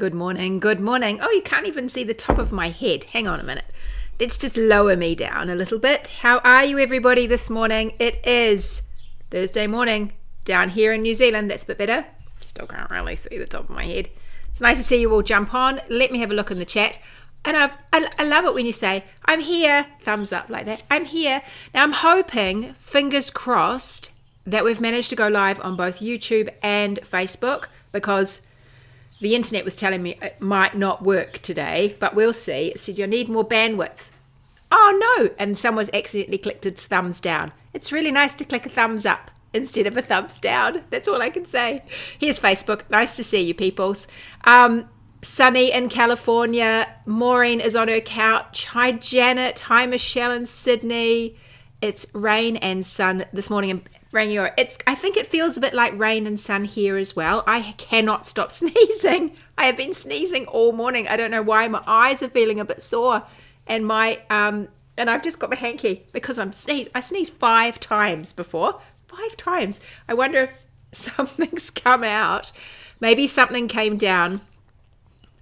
Good morning, good morning. Oh, you can't even see the top of my head. Hang on a minute. Let's just lower me down a little bit. How are you, everybody, this morning? It is Thursday morning down here in New Zealand. That's a bit better. Still can't really see the top of my head. It's nice to see you all jump on. Let me have a look in the chat. And I love it when you say, I'm here, thumbs up like that. I'm here. Now, I'm hoping, fingers crossed, that we've managed to go live on both YouTube and Facebook, because the internet was telling me it might not work today, but we'll see. It said you need more bandwidth. Oh no, and someone's accidentally clicked its thumbs down. It's really nice to click a thumbs up instead of a thumbs down. That's all I can say. Here's Facebook. Nice to see you, peoples. Sunny in California. Maureen is on her couch. Hi, Janet. Hi, Michelle in Sydney. It's rain and sun this morning. I think it feels a bit like rain and sun here as well. I cannot stop sneezing. I have been sneezing all morning. I don't know why. My eyes are feeling a bit sore, and and I've just got my hanky because I sneezed 5 times before. 5 times. I wonder if something's come out. Maybe something came down.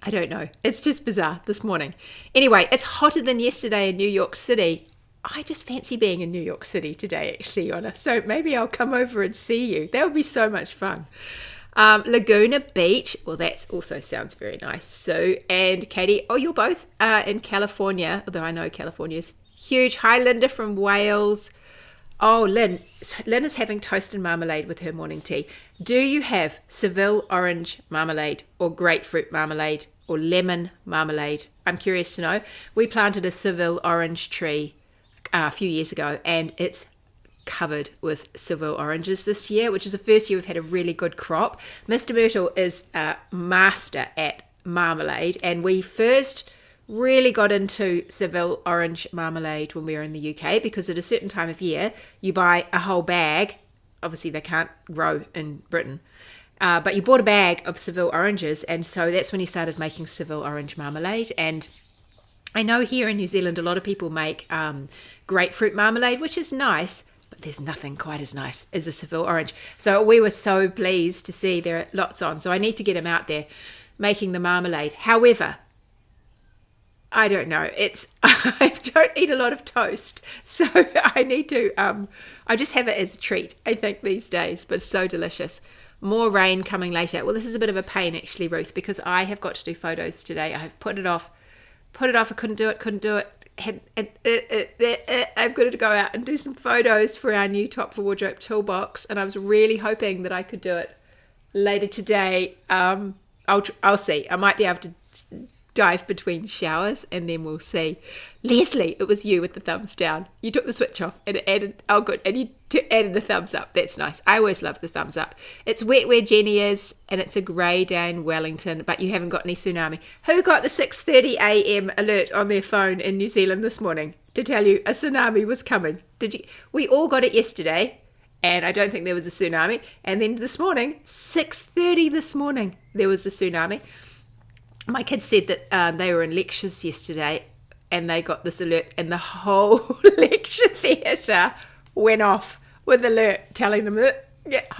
I don't know. It's just bizarre this morning. Anyway, it's hotter than yesterday in New York City. I just fancy being in New York City today, actually, Yona. So maybe I'll come over and see you. That would be so much fun. Laguna Beach. Well, that also sounds very nice. Sue and Katie. Oh, you're both in California, although I know California's huge. Hi, Linda from Wales. Oh, Lynn is having toast and marmalade with her morning tea. Do you have Seville orange marmalade or grapefruit marmalade or lemon marmalade? I'm curious to know. We planted a Seville orange tree a few years ago, and it's covered with Seville oranges this year, which is the first year we've had a really good crop. Mr. Myrtle is a master at marmalade, and we first really got into Seville orange marmalade when we were in the UK, because at a certain time of year you buy a whole bag. Obviously they can't grow in Britain, but you bought a bag of Seville oranges, and so that's when he started making Seville orange marmalade. And I know here in New Zealand a lot of people make grapefruit marmalade, which is nice, but there's nothing quite as nice as a Seville orange. So we were so pleased to see there are lots on. So I need to get him out there making the marmalade. However, I don't know. I don't eat a lot of toast, so I need to. I just have it as a treat, I think, these days. But it's so delicious. More rain coming later. Well, this is a bit of a pain actually, Ruth, because I have got to do photos today. I have put it off. I couldn't do it. I've got to go out and do some photos for our new Top for Wardrobe toolbox, and I was really hoping that I could do it later today. I'll see. I might be able to dive between showers, and then we'll see. Leslie, it was you with the thumbs down. You took the switch off and it added, oh good, and you added the thumbs up. That's nice. I always love the thumbs up. It's wet where Jenny is, and it's a grey day in Wellington, but you haven't got any tsunami. Who got the 6:30 a.m. alert on their phone in New Zealand this morning to tell you a tsunami was coming? Did you? We all got it yesterday, and I don't think there was a tsunami. And then this morning, 6:30 this morning, there was a tsunami. My kids said that they were in lectures yesterday, and they got this alert, and the whole lecture theatre went off with alert telling them that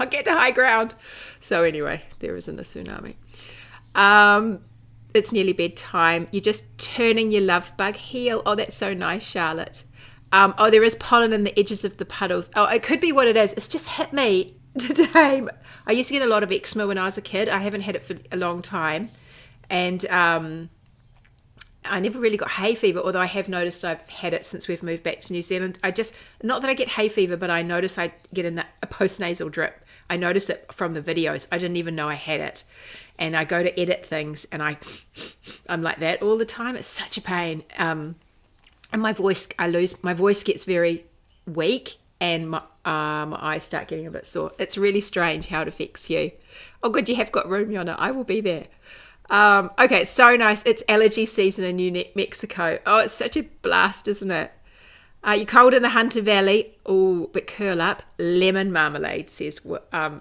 get to high ground. So anyway, there isn't a tsunami. It's nearly bedtime. You're just turning your love bug heel. Oh, that's so nice, Charlotte. Oh, there is pollen in the edges of the puddles. Oh, it could be what it is. It's just hit me today. I used to get a lot of eczema when I was a kid. I haven't had it for a long time. And I never really got hay fever, although I have noticed I've had it since we've moved back to New Zealand. Not that I get hay fever, but I notice I get a post-nasal drip. I notice it from the videos. I didn't even know I had it. And I go to edit things, and I'm like that all the time. It's such a pain. And my voice gets very weak, and my eyes start getting a bit sore. It's really strange how it affects you. Oh, good, you have got room, Yona. I will be there. Okay, it's so nice. It's allergy season in New Mexico. Oh, it's such a blast, isn't it? You're cold in the Hunter Valley. Oh, but curl up. Lemon marmalade, says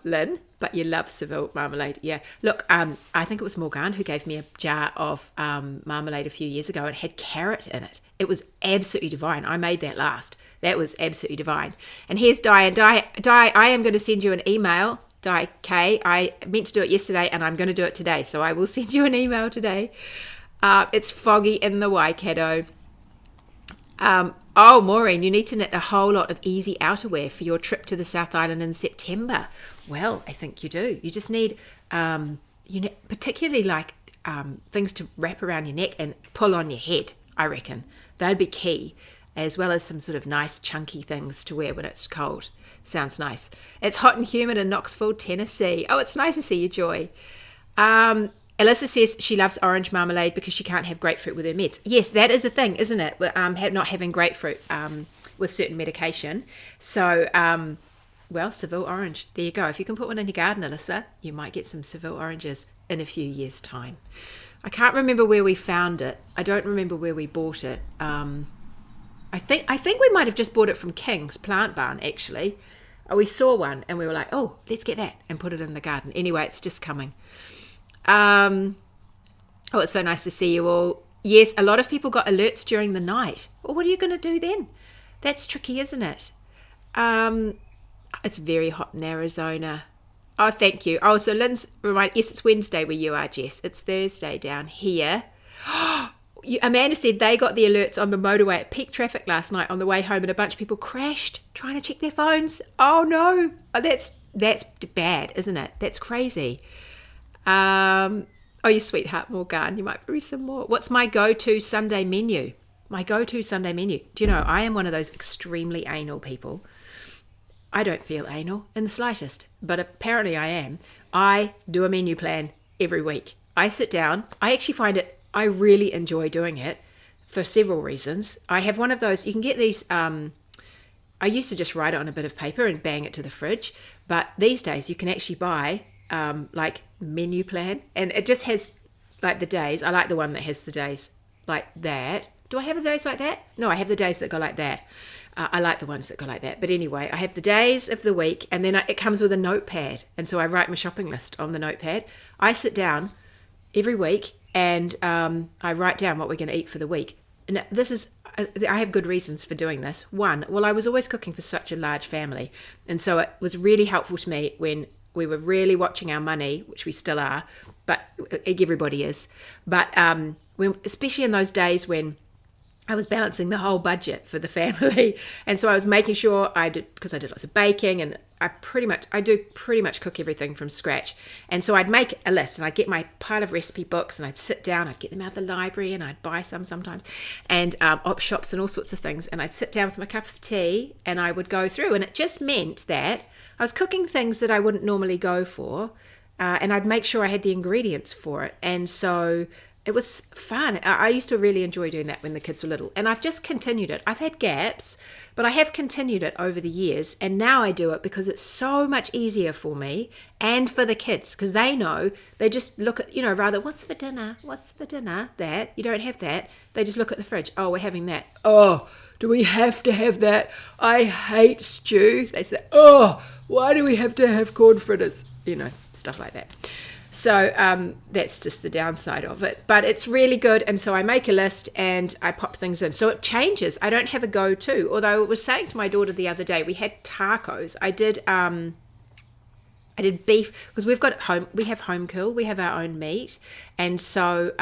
Lynn. But you love Seville marmalade. Yeah. Look, I think it was Morgan who gave me a jar of marmalade a few years ago. It had carrot in it. It was absolutely divine. I made that last. That was absolutely divine. And here's Di. And Di, I am going to send you an email I meant to do it yesterday and I'm going to do it today. So I will send you an email today. It's foggy in the Waikato. Maureen, you need to knit a whole lot of easy outerwear for your trip to the South Island in September. Well, I think you do. You just need, particularly like things to wrap around your neck and pull on your head, I reckon. That'd be key, as well as some sort of nice chunky things to wear when it's cold. Sounds nice. It's hot and humid in Knoxville, Tennessee. Oh, it's nice to see you, Joy. Alyssa says she loves orange marmalade because she can't have grapefruit with her meds. Yes, that is a thing, isn't it? Not having grapefruit with certain medication. So, Seville orange. There you go. If you can put one in your garden, Alyssa, you might get some Seville oranges in a few years' time. I can't remember where we found it. I don't remember where we bought it. I think we might have just bought it from King's Plant Barn, actually. We saw one and we were like, oh, let's get that and put it in the garden. Anyway, it's just coming. It's so nice to see you all. Yes, a lot of people got alerts during the night. Well, what are you going to do then? That's tricky, isn't it? It's very hot in Arizona. Oh, thank you. Oh, so Lynn's yes, it's Wednesday where you are, Jess. It's Thursday down here. Amanda said they got the alerts on the motorway at peak traffic last night on the way home, and a bunch of people crashed trying to check their phones. Oh no, that's bad, isn't it? That's crazy. You sweetheart, Morgan, you might bring some more. What's my go-to Sunday menu? My go-to Sunday menu. Do you know, I am one of those extremely anal people. I don't feel anal in the slightest, but apparently I am. I do a menu plan every week. I sit down. I really enjoy doing it for several reasons. I have one of those, you can get these, I used to just write it on a bit of paper and bang it to the fridge, but these days you can actually buy like menu plan, and it just has like the days. I like the one that has the days like that. Do I have the days like that? No, I have the days that go like that. I like the ones that go like that. But anyway, I have the days of the week, and then it comes with a notepad, and so I write my shopping list on the notepad. I sit down every week and I write down what we're going to eat for the week. And I have good reasons for doing this. One, well, I was always cooking for such a large family, and so it was really helpful to me when we were really watching our money, which we still are, but everybody is. But especially in those days when I was balancing the whole budget for the family, and so I was making sure because I did lots of baking, and I do pretty much cook everything from scratch. And so I'd make a list, and I'd get my pile of recipe books, and I'd sit down, I'd get them out of the library, and I'd buy some sometimes, and op shops and all sorts of things, and I'd sit down with my cup of tea, and I would go through, and it just meant that I was cooking things that I wouldn't normally go for, and I'd make sure I had the ingredients for it. And so it was fun. I used to really enjoy doing that when the kids were little, and I've just continued it. I've had gaps, but I have continued it over the years, and now I do it because it's so much easier for me and for the kids, because they know, they just look at, rather, what's for dinner? That. You don't have that. They just look at the fridge. Oh, we're having that. Oh, do we have to have that? I hate stew. They say, oh, why do we have to have corn fritters? Stuff like that. So that's just the downside of it, but it's really good. And so I make a list and I pop things in, so it changes. I don't have a go-to, although I was saying to my daughter the other day, we had tacos. I did beef, because we have home kill, we have our own meat, and so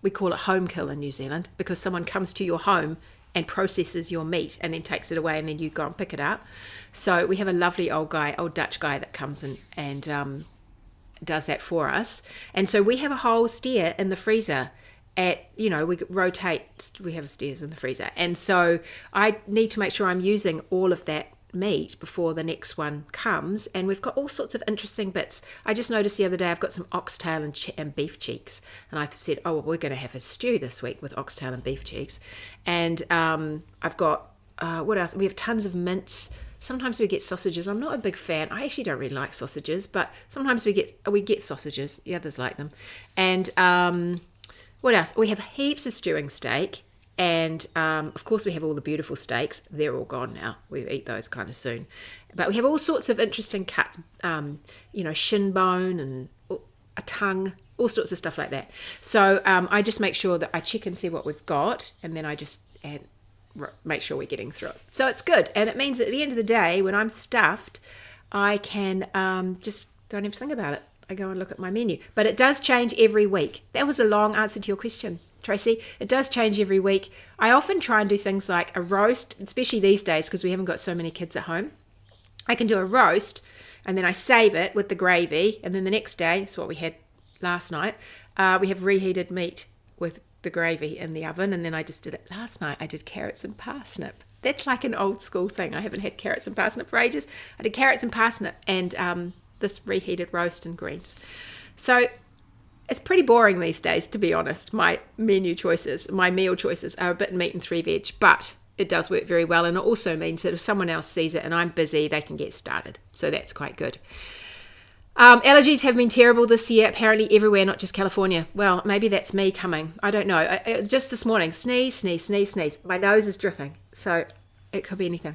we call it home kill in New Zealand, because someone comes to your home and processes your meat and then takes it away, and then you go and pick it up. So we have a lovely old Dutch guy that comes in and does that for us. And so we have a whole steer in the freezer we rotate, we have steers in the freezer. And so I need to make sure I'm using all of that meat before the next one comes. And we've got all sorts of interesting bits. I just noticed the other day I've got some oxtail and beef cheeks. And I said, oh, well, we're going to have a stew this week with oxtail and beef cheeks. And I've got, what else? We have tons of mince. Sometimes we get sausages. I'm not a big fan. I actually don't really like sausages, but sometimes we get sausages. The others like them. And what else? We have heaps of stewing steak. And of course we have all the beautiful steaks. They're all gone now. We eat those kind of soon. But we have all sorts of interesting cuts, shin bone and a tongue, all sorts of stuff like that. So I just make sure that I check and see what we've got, and then I just make sure we're getting through it. So it's good. And it means at the end of the day, when I'm stuffed, I can just don't even think about it. I go and look at my menu. But it does change every week. That was a long answer to your question, Tracy. It does change every week. I often try and do things like a roast, especially these days because we haven't got so many kids at home. I can do a roast and then I save it with the gravy. And then the next day, it's what we had last night, we have reheated meat with the gravy in the oven. And then I just did it last night. I did carrots and parsnip. That's like an old school thing. I haven't had carrots and parsnip for ages. I did carrots and parsnip and this reheated roast and greens. So it's pretty boring these days, to be honest. My meal choices are a bit meat and 3 veg, but it does work very well. And it also means that if someone else sees it and I'm busy, they can get started. So that's quite good. Allergies have been terrible this year, apparently everywhere, not just California. Well, maybe that's me coming. I don't know. Just this morning, sneeze. My nose is dripping. So it could be anything.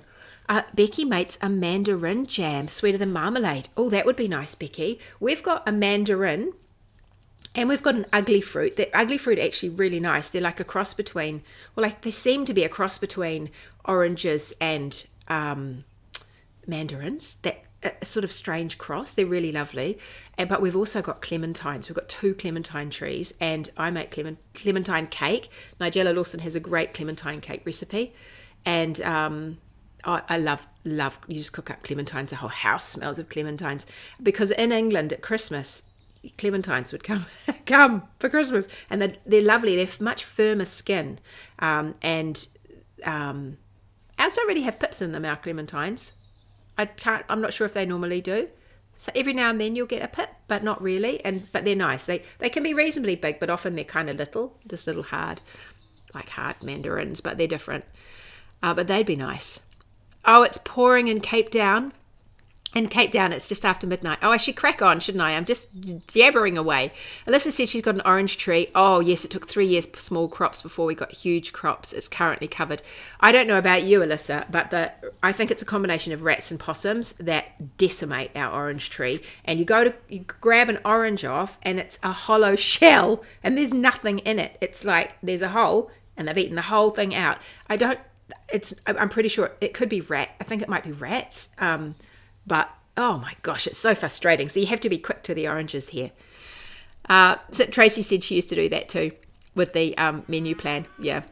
Becky makes a mandarin jam, sweeter than marmalade. Oh, that would be nice, Becky. We've got a mandarin and we've got an ugly fruit. The ugly fruit are actually really nice. They're like a cross between, they seem to be a cross between oranges and mandarins. That a sort of strange cross. They're really lovely. But we've also got clementines. We've got 2 clementine trees and I make clementine cake. Nigella Lawson has a great clementine cake recipe. And I love, you just cook up clementines, the whole house smells of clementines. Because in England at Christmas, clementines would come for Christmas. And they're lovely. They're much firmer skin. And ours don't really have pips in them, our clementines. I'm not sure if they normally do. So every now and then you'll get a pip, but not really. But they're nice. They can be reasonably big, but often they're kind of little, just little hard mandarins, but they're different. But they'd be nice. Oh, it's pouring in Cape Town. In Cape Town, it's just after midnight. Oh, I should crack on, shouldn't I? I'm just jabbering away. Alyssa said she's got an orange tree. Oh, yes, it took 3 years for small crops before we got huge crops. It's currently covered. I don't know about you, Alyssa, but I think it's a combination of rats and possums that decimate our orange tree. And you grab an orange off, and it's a hollow shell, and there's nothing in it. It's like there's a hole, and they've eaten the whole thing out. I'm pretty sure it could be I think it might be rats. But, oh my gosh, it's so frustrating. So you have to be quick to the oranges here. So Tracy said she used to do that too with the menu plan. Yeah.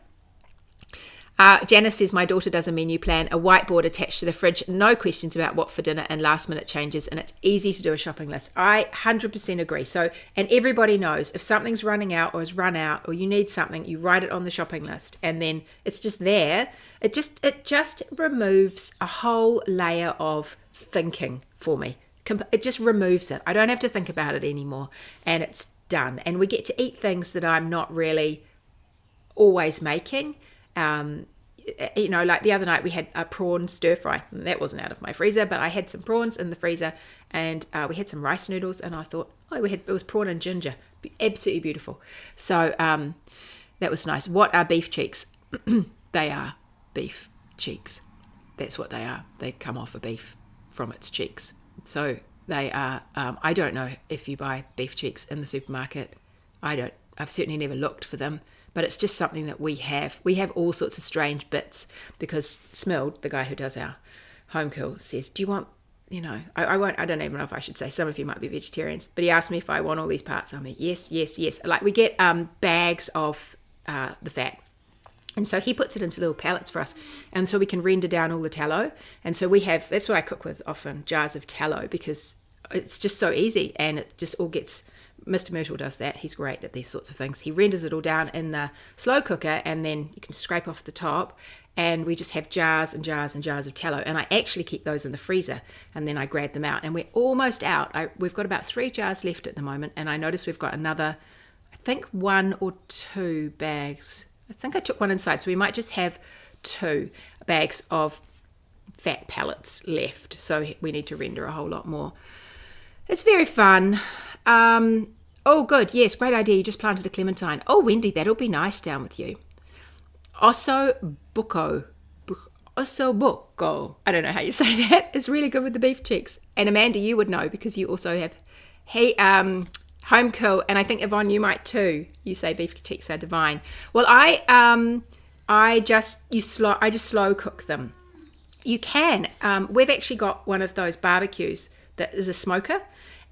Janice says, my daughter does a menu plan, a whiteboard attached to the fridge, no questions about what for dinner and last minute changes. And it's easy to do a shopping list. I 100% agree. So, and everybody knows if something's running out or has run out or you need something, you write it on the shopping list and then it's just there. It just removes a whole layer of thinking for me. It just removes it. I don't have to think about it anymore and it's done. And we get to eat things that I'm not really always making. Like the other night we had a prawn stir fry. That wasn't out of my freezer, but I had some prawns in the freezer and we had some rice noodles and I thought, it was prawn and ginger. Absolutely beautiful. So that was nice. What are beef cheeks? They are beef cheeks. That's what they are. They come off a beef from its cheeks. So they are, I don't know if you buy beef cheeks in the supermarket. I've certainly never looked for them. But it's just something that we have. We have all sorts of strange bits because Smilled, the guy who does our home cook, says, do you want, I don't even know if I should say, some of you might be vegetarians, but he asked me if I want all these parts. I mean, yes. Like we get bags of the fat. And so he puts it into little pallets for us. And so we can render down all the tallow. And so that's what I cook with often, jars of tallow, because it's just so easy and it just all gets... Mr. Myrtle does that. He's great at these sorts of things. He renders it all down in the slow cooker and then you can scrape off the top and we just have jars and jars and jars of tallow. And I actually keep those in the freezer and then I grab them out and we're almost out. We've got about 3 jars left at the moment and I notice we've got another, I think 1 or 2 bags. I think I took one inside, so we might just have 2 bags of fat pellets left. So we need to render a whole lot more. It's very fun. Oh, good. Yes, great idea. You just planted a clementine. Oh, Wendy, that'll be nice down with you. Osso buco. I don't know how you say that. It's really good with the beef cheeks. And Amanda, you would know because you also have home cook. And I think Yvonne, you might too. You say beef cheeks are divine. Well, I just slow cook them. You can. We've actually got one of those barbecues that is a smoker.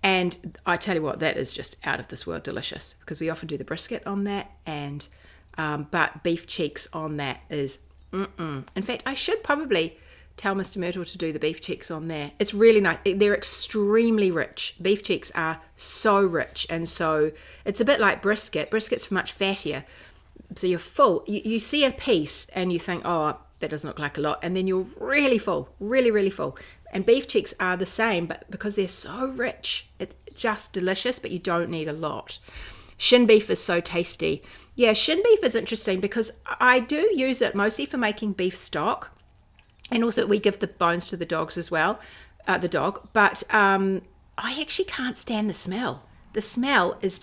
And I tell you what, that is just out of this world delicious, because we often do the brisket on that, and but beef cheeks on that is In fact, I should probably tell Mr. Myrtle to do the beef cheeks on there. It's really nice. They're extremely rich. Beef cheeks are so rich, and so it's a bit like brisket. Brisket's much fattier, so you're full. You see a piece and you think, oh, that doesn't look like a lot, and then you're really full, really, really full. And beef cheeks are the same, but because they're so rich, it's just delicious, but you don't need a lot. Shin beef is so tasty. Yeah, shin beef is interesting because I do use it mostly for making beef stock, and also we give the bones to the dogs as well, but I actually can't stand the smell. The smell is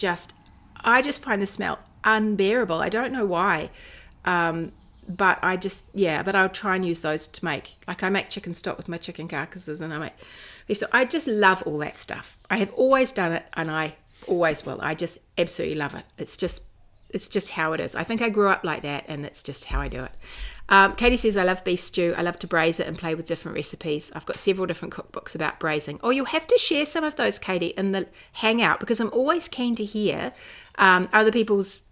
I just find the smell unbearable. I don't know why. But I'll try and use those to I make chicken stock with my chicken carcasses, and I make beef stock. I just love all that stuff. I have always done it, and I always will. I just absolutely love it. It's just how it is. I think I grew up like that, and it's just how I do it. Katie says, I love beef stew. I love to braise it and play with different recipes. I've got several different cookbooks about braising. Oh, you'll have to share some of those, Katie, in the hangout, because I'm always keen to hear other people's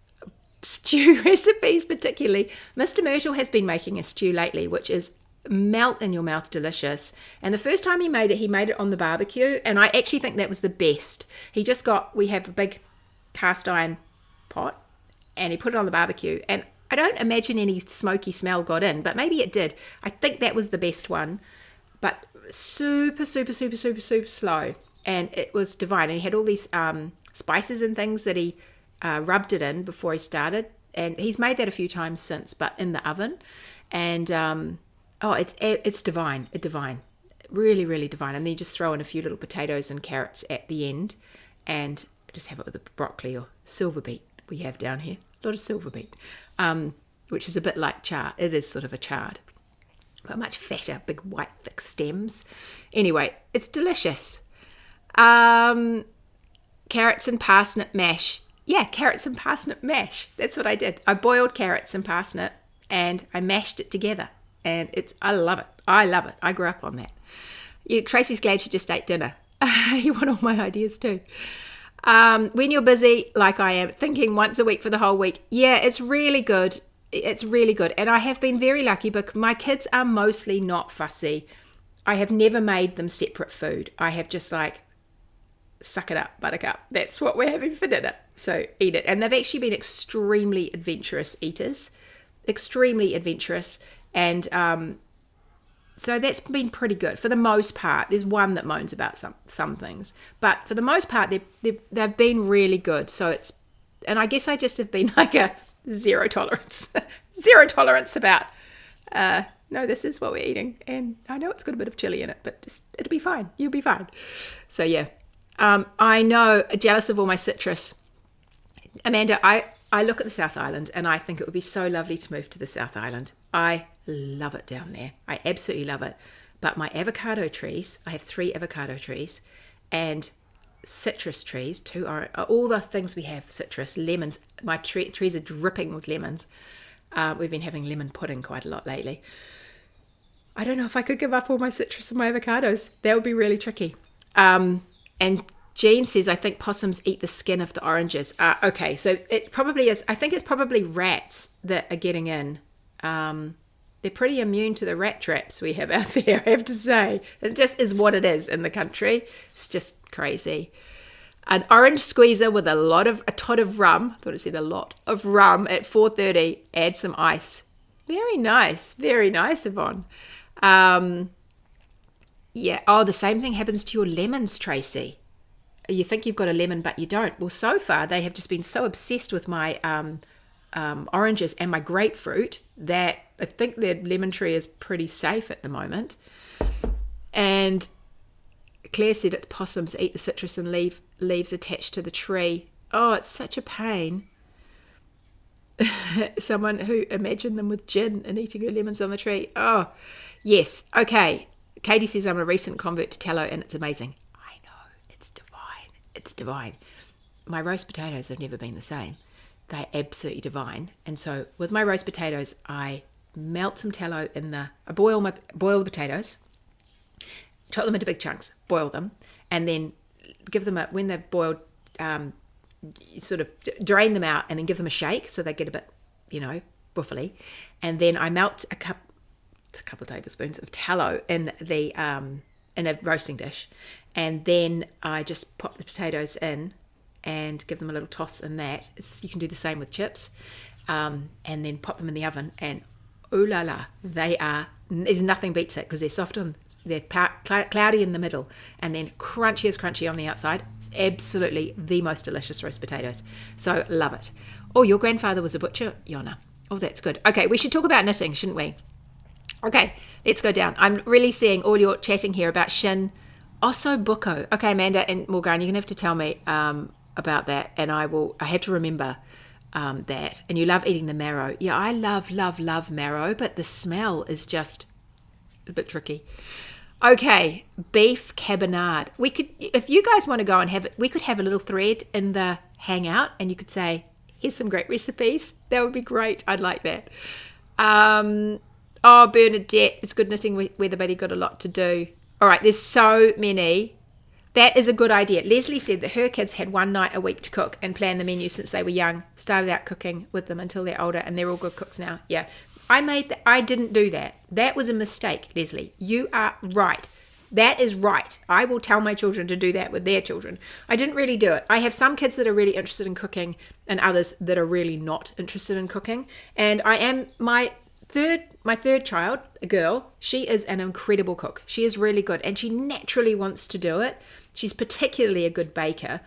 stew recipes. Particularly Mr. Myrtle has been making a stew lately, which is melt in your mouth delicious. And the first time he made it on the barbecue, and I actually think that was the best. We have a big cast iron pot, and he put it on the barbecue, and I don't imagine any smoky smell got in, but maybe it did. I think that was the best one, but super, super, super, super, super slow, and it was divine. And he had all these spices and things that he rubbed it in before he started, and he's made that a few times since, but in the oven. And it's divine, really, really divine. And then you just throw in a few little potatoes and carrots at the end, and just have it with a broccoli or silver beet we have down here. A lot of silver beet, which is a bit like chard. It is sort of a chard, but much fatter, big white thick stems. Anyway, it's delicious. Carrots and parsnip mash. Yeah, carrots and parsnip mash. That's what I did. I boiled carrots and parsnip, and I mashed it together. And I love it. I love it. I grew up on that. Tracy's glad she just ate dinner. You want all my ideas too. When you're busy, like I am, thinking once a week for the whole week. Yeah, it's really good. It's really good. And I have been very lucky, but my kids are mostly not fussy. I have never made them separate food. I have just suck it up, buttercup. That's what we're having for dinner. So eat it. And they've actually been extremely adventurous eaters. Extremely adventurous. And so that's been pretty good for the most part. There's one that moans about some things, but for the most part, they've been really good. So and I guess I just have been like a zero tolerance about, no, this is what we're eating. And I know it's got a bit of chili in it, but it'll be fine. You'll be fine. So yeah. I know, jealous of all my citrus. Amanda, I look at the South Island and I think it would be so lovely to move to the South Island. I love it down there. I absolutely love it. But my avocado trees, I have 3 avocado trees, and citrus trees, 2 are all the things we have, citrus, lemons. My trees are dripping with lemons. We've been having lemon pudding quite a lot lately. I don't know if I could give up all my citrus and my avocados. That would be really tricky. And Jean says, I think possums eat the skin of the oranges. Okay, so it probably is. I think it's probably rats that are getting in. They're pretty immune to the rat traps we have out there, I have to say. It just is what it is in the country. It's just crazy. An orange squeezer with a tot of rum. I thought it said a lot of rum at 4:30. Add some ice. Very nice, Yvonne. Yeah. Oh, the same thing happens to your lemons, Tracy. You think you've got a lemon, but you don't. Well, so far they have just been so obsessed with my oranges and my grapefruit that I think their lemon tree is pretty safe at the moment. And Claire said it's possums eat the citrus and leaves attached to the tree. Oh, it's such a pain. Someone who imagined them with gin and eating her lemons on the tree. Oh, yes. Okay. Katie says I'm a recent convert to tallow and it's amazing. I know. It's divine. It's divine. My roast potatoes have never been the same. They're absolutely divine. And so with my roast potatoes, I melt some tallow in I boil the potatoes, chop them into big chunks, boil them, and then give them when they've boiled, sort of drain them out and then give them a shake so they get a bit, buffly. And then I melt a couple of tablespoons of tallow in a roasting dish, and then I just pop the potatoes in and give them a little toss in that. You can do the same with chips, and then pop them in the oven, and ooh la la, there's nothing beats it because they're soft they're cloudy in the middle and then crunchy on the outside. It's absolutely the most delicious roast potatoes. So love it. Oh, your grandfather was a butcher, Yona. Oh, that's good. Okay, we should talk about knitting, shouldn't we? Okay, let's go down. I'm really seeing all your chatting here about shin osso bucco. Okay, Amanda and Morgan, you're gonna have to tell me about that, and I have to remember that. And you love eating the marrow. Yeah, I love marrow, but the smell is just a bit tricky. Okay, beef carbonade. We could, if you guys want to go and have it, we could have a little thread in the hangout, and you could say, here's some great recipes. That would be great. I'd like that. Oh, Bernadette, it's good knitting weather, buddy. Got a lot to do. All right, there's so many. That is a good idea. Leslie said that her kids had one night a week to cook and plan the menu since they were young. Started out cooking with them until they're older, and they're all good cooks now. Yeah, I didn't do that. That was a mistake, Leslie. You are right. That is right. I will tell my children to do that with their children. I didn't really do it. I have some kids that are really interested in cooking and others that are really not interested in cooking. And I am my third child, a girl, she is an incredible cook. She is really good, and she naturally wants to do it. She's particularly a good baker.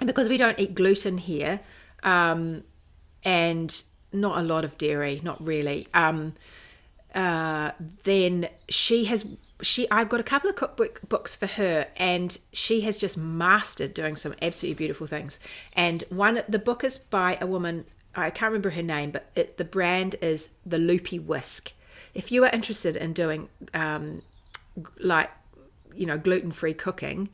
And because we don't eat gluten here, and not a lot of dairy, not really, then I've got a couple of cookbook books for her, and she has just mastered doing some absolutely beautiful things. And the book is by a woman, I can't remember her name, but the brand is the Loopy Whisk. If you are interested in doing gluten-free cooking,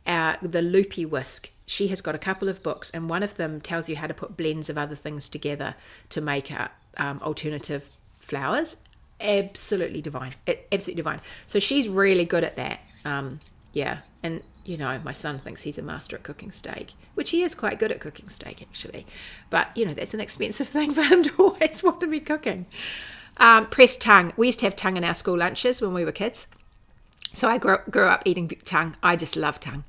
the Loopy Whisk, she has got a couple of books, and one of them tells you how to put blends of other things together to make alternative flours. Absolutely divine. Absolutely divine. So she's really good at that. Yeah. And, my son thinks he's a master at cooking steak, which he is quite good at cooking steak, actually. But, that's an expensive thing for him to always want to be cooking. Pressed tongue. We used to have tongue in our school lunches when we were kids. So I grew up eating tongue. I just love tongue.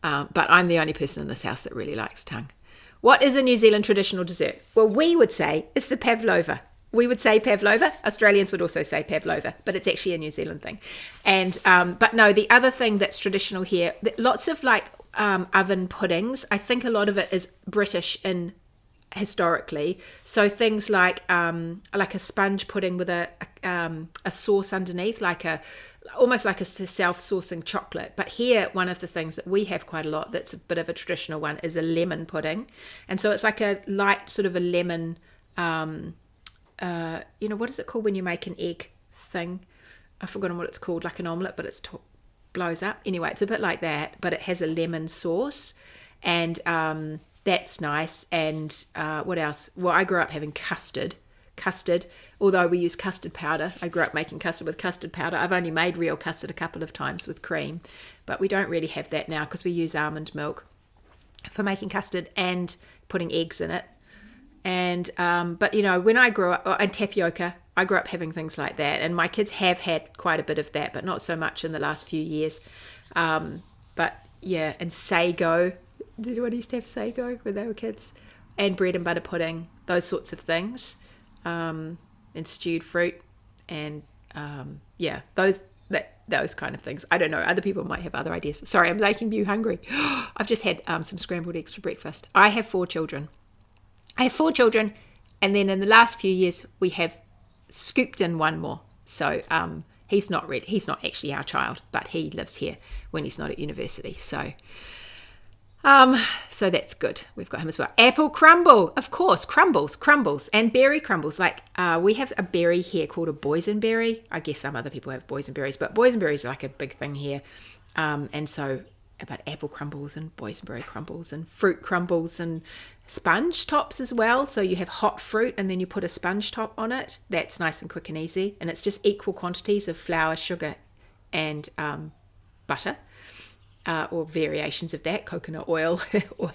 But I'm the only person in this house that really likes tongue. What is a New Zealand traditional dessert? Well, we would say it's the pavlova. We would say pavlova. Australians would also say pavlova, but it's actually a New Zealand thing. And but no, the other thing that's traditional here, lots of oven puddings. I think a lot of it is British historically. So things like a sponge pudding with a sauce underneath, almost like a self-saucing chocolate. But here, one of the things that we have quite a lot that's a bit of a traditional one is a lemon pudding. And so it's like a light sort of a lemon, what is it called when you make an egg thing? I've forgotten what it's called, like an omelette, but it's blows up. Anyway, it's a bit like that, but it has a lemon sauce, and that's nice. And what else? Well, I grew up having custard, although we use custard powder. I grew up making custard with custard powder. I've only made real custard a couple of times with cream, but we don't really have that now because we use almond milk for making custard and putting eggs in it. And but when I grew up, and tapioca, I grew up having things like that, and my kids have had quite a bit of that, but not so much in the last few years. But yeah, and sago. Did anyone used to have sago when they were kids? And bread and butter pudding, those sorts of things, and stewed fruit, and those kind of things. I don't know. Other people might have other ideas. Sorry, I'm making you hungry. I've just had some scrambled eggs for breakfast. I have 4 children. And then in the last few years we have scooped in one more. So he's not actually our child, but he lives here when he's not at university. So that's good. We've got him as well. Apple crumble, of course, crumbles, and berry crumbles. We have a berry here called a boysenberry. I guess some other people have boysenberries, but boysenberries are like a big thing here. And so about apple crumbles and boysenberry crumbles and fruit crumbles and sponge tops as well. So you have hot fruit and then you put a sponge top on it. That's nice and quick and easy. And it's just equal quantities of flour, sugar, and butter, or variations of that, coconut oil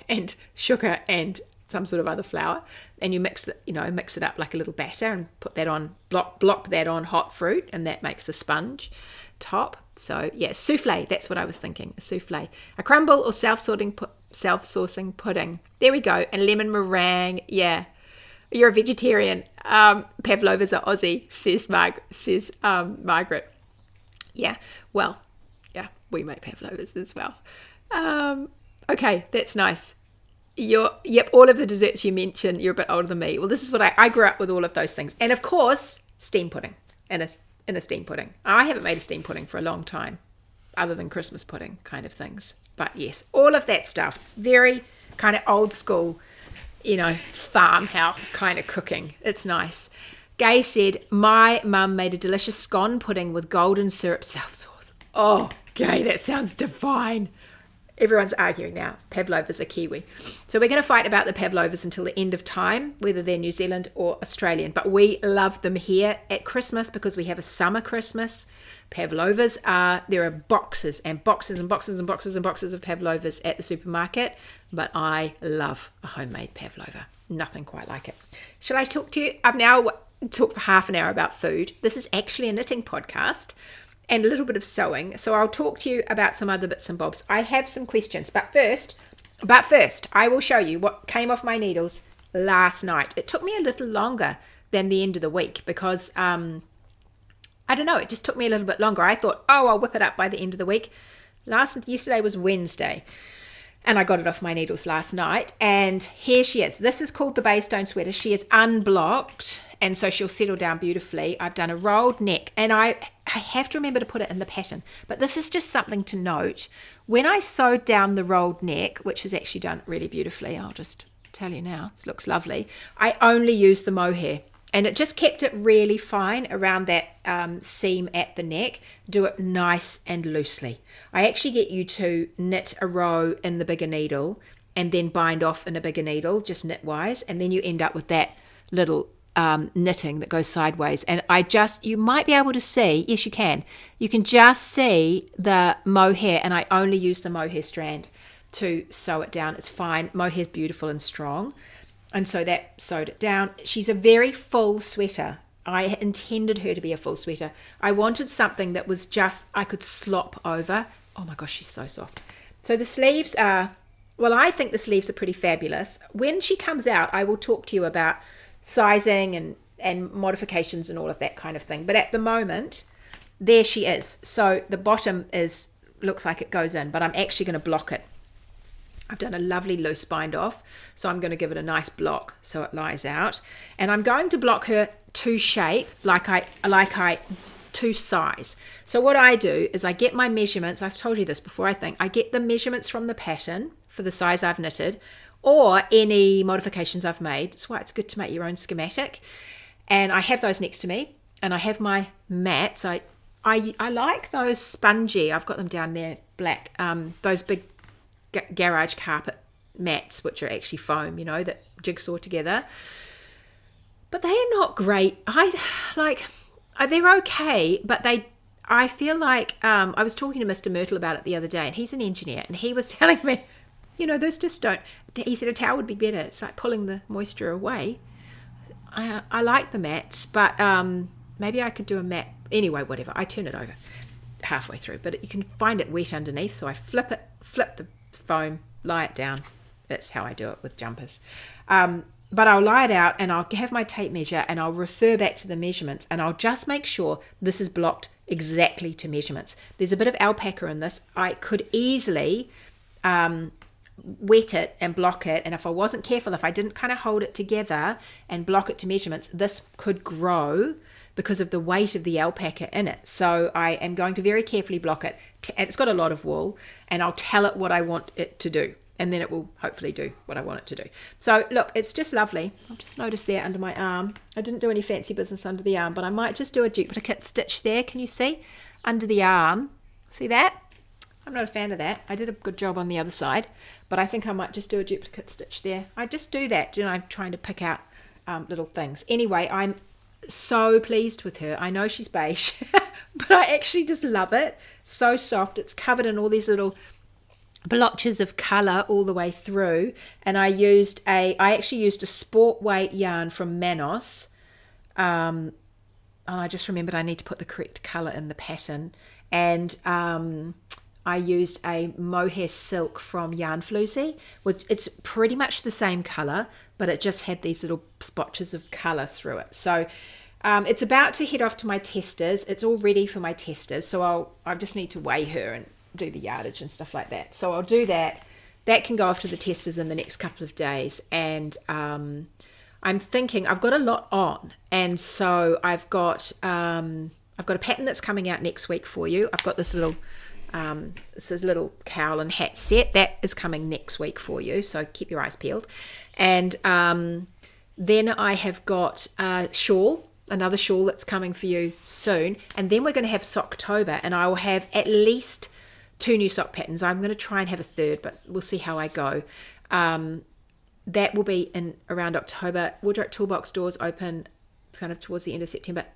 and sugar and some sort of other flour. And you mix it up like a little batter and put that on, blop that on hot fruit, and that makes a sponge top. So yeah, souffle, that's what I was thinking, a souffle. A crumble or self-saucing pudding. There we go. And lemon meringue. Yeah, you're a vegetarian. Pavlovas are Aussie, says Margaret. Yeah, well, yeah, we make pavlovas as well. Okay, that's nice. All of the desserts you mentioned, you're a bit older than me. Well, this is what I grew up with, all of those things. And of course, steam pudding in a steam pudding. I haven't made a steam pudding for a long time, other than Christmas pudding kind of things. But yes, all of that stuff, very kind of old school, farmhouse kind of cooking. It's nice. Gay said, my mum made a delicious scone pudding with golden syrup self-sauce. Oh, Gay, that sounds divine. Everyone's arguing now. Pavlovas are Kiwi. So we're going to fight about the pavlovas until the end of time, whether they're New Zealand or Australian. But we love them here at Christmas because we have a summer Christmas. Pavlovas there are boxes and boxes and boxes and boxes and boxes of pavlovas at the supermarket. But I love a homemade pavlova. Nothing quite like it. Shall I talk to you? I've now talked for half an hour about food. This is actually a knitting podcast and a little bit of sewing. So I'll talk to you about some other bits and bobs. I have some questions, but first, I will show you what came off my needles last night. It took me a little longer than the end of the week because, I don't know, it just took me a little bit longer. I thought, I'll whip it up by the end of the week. Yesterday was Wednesday, and I got it off my needles last night, and here she is. This is called the Baystone sweater. She is unblocked, and so she'll settle down beautifully. I've done a rolled neck, and I have to remember to put it in the pattern, but this is just something to note. When I sewed down the rolled neck, which is actually done really beautifully, I'll just tell you now, it looks lovely, I only used the mohair, and it just kept it really fine around that seam at the neck. Do it nice and loosely. I actually get you to knit a row in the bigger needle and then bind off in a bigger needle, just knitwise, and then you end up with that little knitting that goes sideways. And you might be able to see, yes you can just see the mohair, and I only use the mohair strand to sew it down. It's fine. Mohair's beautiful and strong. And so that sewed it down. She's a very full sweater. I intended her to be a full sweater. I wanted something that was just, I could slop over. Oh my gosh, she's so soft. So the sleeves are, I think the sleeves are pretty fabulous. When she comes out, I will talk to you about sizing and modifications and all of that kind of thing. But at the moment, there she is. So the bottom looks like it goes in, but I'm actually going to block it. I've done a lovely loose bind off, so I'm going to give it a nice block so it lies out. And I'm going to block her to shape to size. So what I do is I get my measurements. I've told you this before, I think. I get the measurements from the pattern for the size I've knitted or any modifications I've made. That's why it's good to make your own schematic. And I have those next to me. And I have my mats. I like those spongy. I've got them down there, black. Those big garage carpet mats, which are actually foam, that jigsaw together. But they are not great. They're okay, but I feel like I was talking to Mr. Myrtle about it the other day, and he's an engineer, and he was telling me, those just don't. He said a towel would be better. It's like pulling the moisture away. I like the mats, but maybe I could do a mat. Anyway, whatever. I turn it over halfway through, but you can find it wet underneath, so I flip the foam, lie it down. That's how I do it with jumpers. But I'll lie it out and I'll have my tape measure and I'll refer back to the measurements and I'll just make sure this is blocked exactly to measurements. There's a bit of alpaca in this. I could easily wet it and block it, and if I wasn't careful, if I didn't kind of hold it together and block it to measurements, this could grow because of the weight of the alpaca in it. So I am going to very carefully block it. It's got a lot of wool, and I'll tell it what I want it to do, and then it will hopefully do what I want it to do. So look, it's just lovely. I've just noticed there under my arm, I didn't do any fancy business under the arm, but I might just do a duplicate stitch there. Can you see? Under the arm. See that? I'm not a fan of that. I did a good job on the other side, but I think I might just do a duplicate stitch there. I just do that, I'm trying to pick out little things. Anyway, I'm so pleased with her. I know she's beige, but I actually just love it. So soft. It's covered in all these little blotches of color all the way through, and I actually used a sport weight yarn from Manos. And I just remembered I need to put the correct color in the pattern, and I used a mohair silk from Yarn Floozy, which it's pretty much the same color, but it just had these little spotches of color through it. So it's about to head off to my testers. It's all ready for my testers, so I just need to weigh her and do the yardage and stuff like that. So I'll do that. That can go off to the testers in the next couple of days, and I'm thinking I've got a lot on, and so I've got a pattern that's coming out next week for you. I've got this little cowl and hat set that is coming next week for you, so keep your eyes peeled. And then I have got a shawl, another shawl that's coming for you soon, and then we're going to have Socktober, and I will have at least 2 new sock patterns. I'm going to try and have a third, but we'll see how I go. That will be in around October. Wardrobe Toolbox doors open kind of towards the end of September.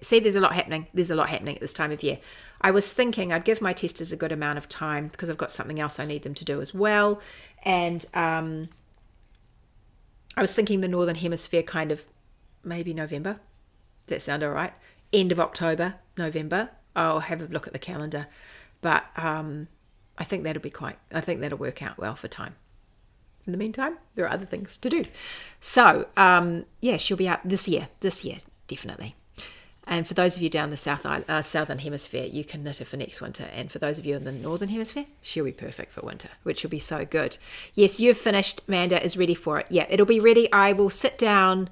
See, there's a lot happening. There's a lot happening at this time of year. I was thinking I'd give my testers a good amount of time because I've got something else I need them to do as well. And I was thinking the Northern Hemisphere kind of maybe November. Does that sound all right? End of October, November. I'll have a look at the calendar. But I think that'll work out well for time. In the meantime, there are other things to do. So, she'll be out this year, definitely. And for those of you down the southern hemisphere, you can knit her for next winter. And for those of you in the northern hemisphere, she'll be perfect for winter, which will be so good. Yes, you've finished. Amanda is ready for it. Yeah, it'll be ready. I will sit down.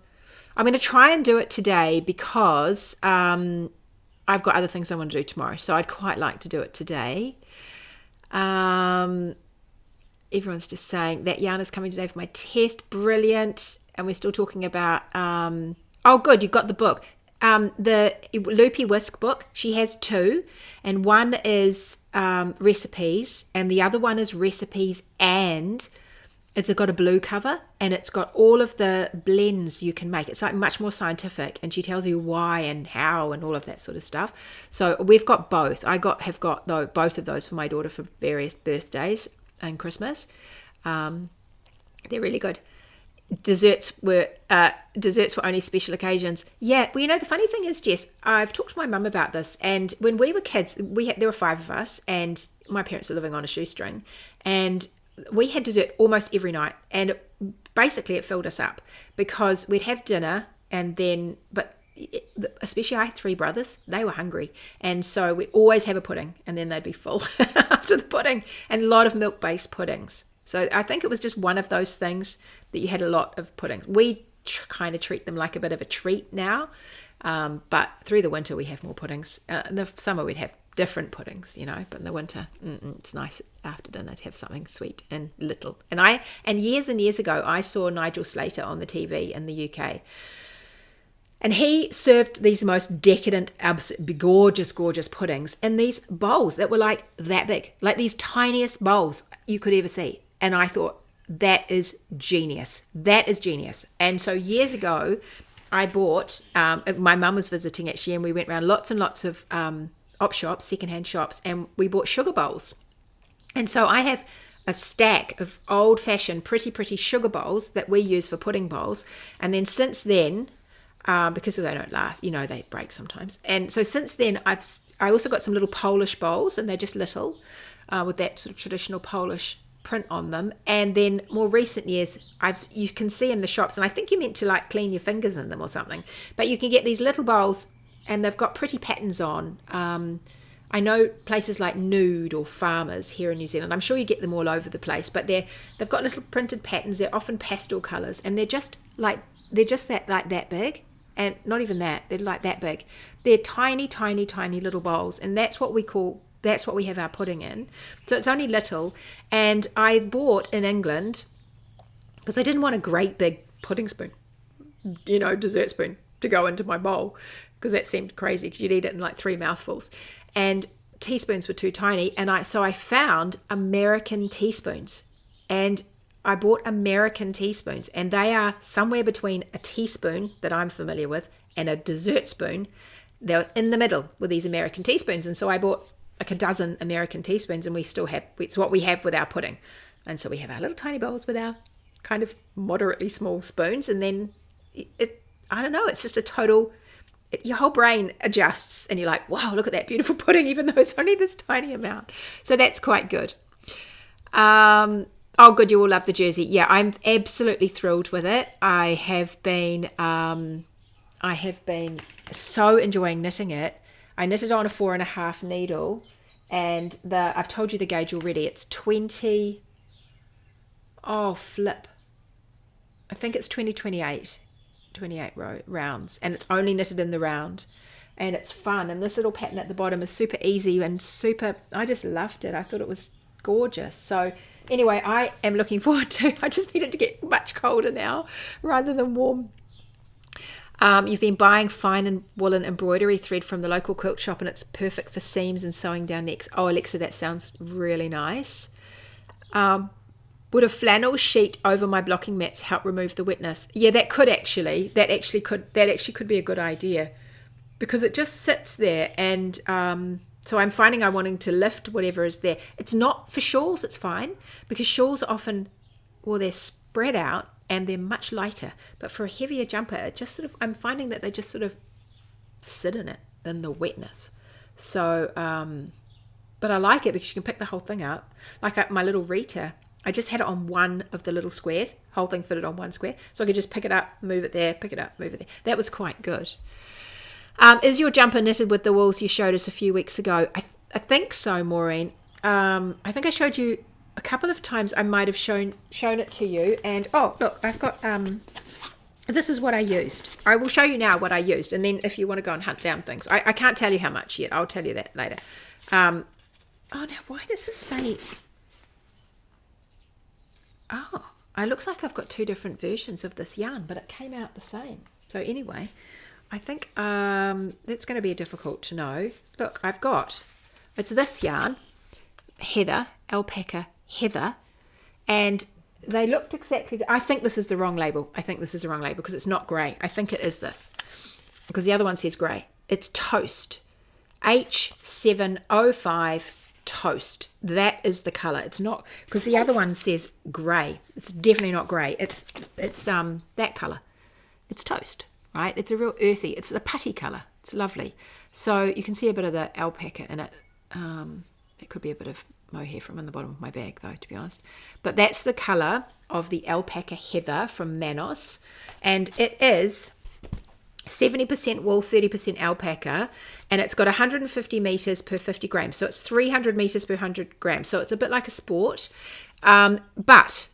I'm going to try and do it today because I've got other things I want to do tomorrow. So I'd quite like to do it today. Everyone's just saying that yarn is coming today for my test. Brilliant. And we're still talking about, oh, good, you got the book. The Loopy Whisk book, she has 2, and one is recipes, and the other one is recipes, and it's got a blue cover, and it's got all of the blends you can make. It's like much more scientific, and she tells you why and how and all of that sort of stuff. So we've got both. I have got both of those for my daughter for various birthdays and Christmas. They're really good. Desserts were only special occasions. Yeah, well, the funny thing is, Jess, I've talked to my mum about this, and when we were kids, there were 5 of us, and my parents were living on a shoestring, and we had dessert almost every night, and basically it filled us up because we'd have dinner, and then, especially I had 3 brothers, they were hungry, and so we'd always have a pudding, and then they'd be full after the pudding, and a lot of milk-based puddings. So I think it was just one of those things that you had a lot of pudding. We kind of treat them like a bit of a treat now, but through the winter we have more puddings. In the summer we'd have different puddings, but in the winter it's nice after dinner to have something sweet and little. And years ago I saw Nigel Slater on the TV in the UK, and he served these most decadent, gorgeous puddings in these bowls that were like that big, like these tiniest bowls you could ever see. And I thought, that is genius. That is genius. And so years ago, I bought, my mum was visiting actually, and we went around lots and lots of op shops, secondhand shops, and we bought sugar bowls. And so I have a stack of old-fashioned, pretty sugar bowls that we use for pudding bowls. And then since then, because they don't last, they break sometimes. And so since then, I also got some little Polish bowls, and they're just little, with that sort of traditional Polish print on them. And then more recent years, you can see in the shops, and I think you're meant to like clean your fingers in them or something, but you can get these little bowls, and they've got pretty patterns on. I know places like Nude or Farmers here in New Zealand, I'm sure you get them all over the place, but they've got little printed patterns. They're often pastel colors, and they're just that big. And not even that, they're like that big. They're tiny little bowls, and that's what we have our pudding in. So it's only little. And I bought in England, because I didn't want a great big pudding spoon, dessert spoon to go into my bowl, because that seemed crazy because you'd eat it in like 3 mouthfuls. And teaspoons were too tiny, and so I found American teaspoons, and I bought American teaspoons, and they are somewhere between a teaspoon that I'm familiar with and a dessert spoon. They're in the middle with these American teaspoons, and so I bought like a dozen American teaspoons, and we still have, it's what we have with our pudding. And so we have our little tiny bowls with our kind of moderately small spoons, and then I don't know, it's just a total, your whole brain adjusts, and you're like, wow, look at that beautiful pudding, even though it's only this tiny amount. So that's quite good. Oh, good, you all love the jersey. Yeah, I'm absolutely thrilled with it. I have been so enjoying knitting it. I knitted on a 4.5 needle, and I've told you the gauge already. It's 20. Oh, flip. I think it's 28 rounds, and it's only knitted in the round, and it's fun. And this little pattern at the bottom is super easy and super, I just loved it. I thought it was gorgeous. So anyway, I am looking forward to, I just need it to get much colder now rather than warm. You've been buying fine and woolen embroidery thread from the local quilt shop, and it's perfect for seams and sewing down necks. Oh, Alexa, that sounds really nice. Would a flannel sheet over my blocking mats help remove the wetness? Yeah, that actually could be a good idea, because it just sits there, and so I'm finding I'm wanting to lift whatever is there. It's not for shawls, it's fine, because shawls are often, well, they're spread out and they're much lighter, but for a heavier jumper, it just sort of, I'm finding that they just sort of sit in it, in the wetness. So but I like it because you can pick the whole thing up. Like my little Rita, I just had it on one of the little squares, whole thing fitted on one square, so I could just pick it up, move it there, pick it up, move it there. That was quite good. Is your jumper knitted with the wools you showed us a few weeks ago? I think so, Maureen. I think I showed you a couple of times. I might have shown it to you. And oh, look, I've got this is what I used. I will show you now what I used, and then if you want to go and hunt down things, I can't tell you how much yet. I'll tell you that later. Oh, now why does it say? Oh, it looks like I've got two different versions of this yarn, but it came out the same. So anyway, I think that's going to be difficult to know. Look, it's this yarn, Heather, alpaca Heather, and they looked exactly, I think this is the wrong label. Because it's not grey. I think it is this, because the other one says grey. It's Toast, H705 Toast. That is the colour. It's not, because the other one says grey. It's definitely not grey. It's that colour. It's Toast, right? It's a real earthy, it's a putty colour. It's lovely. So you can see a bit of the alpaca in it. It could be a bit of mohair from in the bottom of my bag, though, to be honest. But that's the colour of the alpaca Heather from Manos, and it is 70% wool, 30% alpaca, and it's got 150 meters per 50 grams, so it's 300 meters per 100 grams, so it's a bit like a sport. But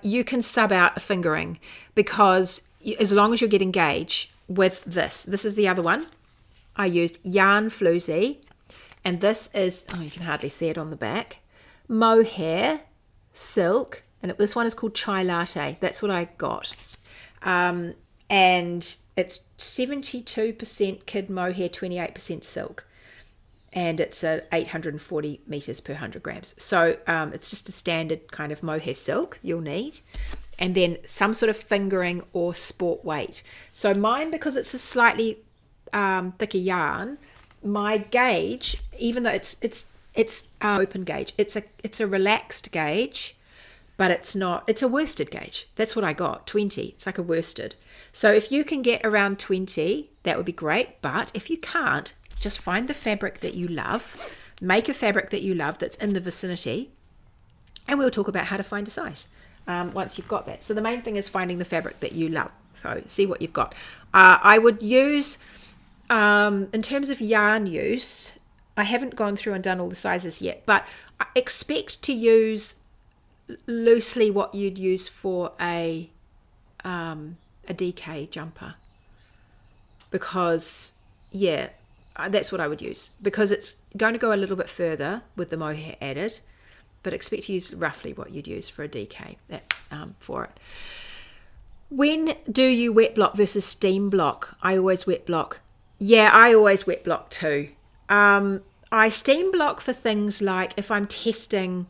you can sub out a fingering, because as long as you're getting gauge with this is the other one. I used yarn floozy, and this is, oh, you can hardly see it on the back, mohair silk, and this one is called chai latte. That's what I got. And it's 72% kid mohair, 28% silk, and it's at 840 meters per 100 grams. So it's just a standard kind of mohair silk you'll need, and then some sort of fingering or sport weight. So mine, because it's a slightly thicker yarn, my gauge, even though it's open gauge, it's a relaxed gauge, but it's a worsted gauge. That's what I got, 20. It's like a worsted. So if you can get around 20, that would be great. But if you can't, just find the fabric that you love, make a fabric that you love that's in the vicinity, and we'll talk about how to find a size once you've got that. So the main thing is finding the fabric that you love. So see what you've got. I would use, in terms of yarn use, I haven't gone through and done all the sizes yet, but I expect to use loosely what you'd use for a DK jumper, because yeah, that's what I would use, because it's going to go a little bit further with the mohair added, but expect to use roughly what you'd use for a DK for it. When do you wet block versus steam block? I always wet block. Yeah, I always wet block too. I I steam block for things like if I'm testing,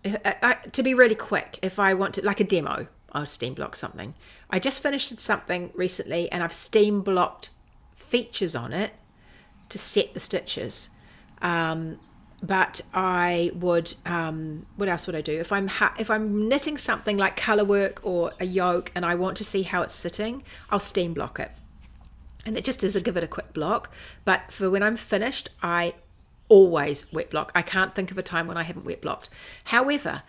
to be really quick, if I want to, like a demo, I'll steam block something. I just finished something recently and I've steam blocked features on it to set the stitches. But I would, what else would I do? If I'm knitting something like colour work or a yoke and I want to see how it's sitting, I'll steam block it. And it just is give it a quick block. But for when I'm finished, I always wet block. I can't think of a time when I haven't wet blocked. However,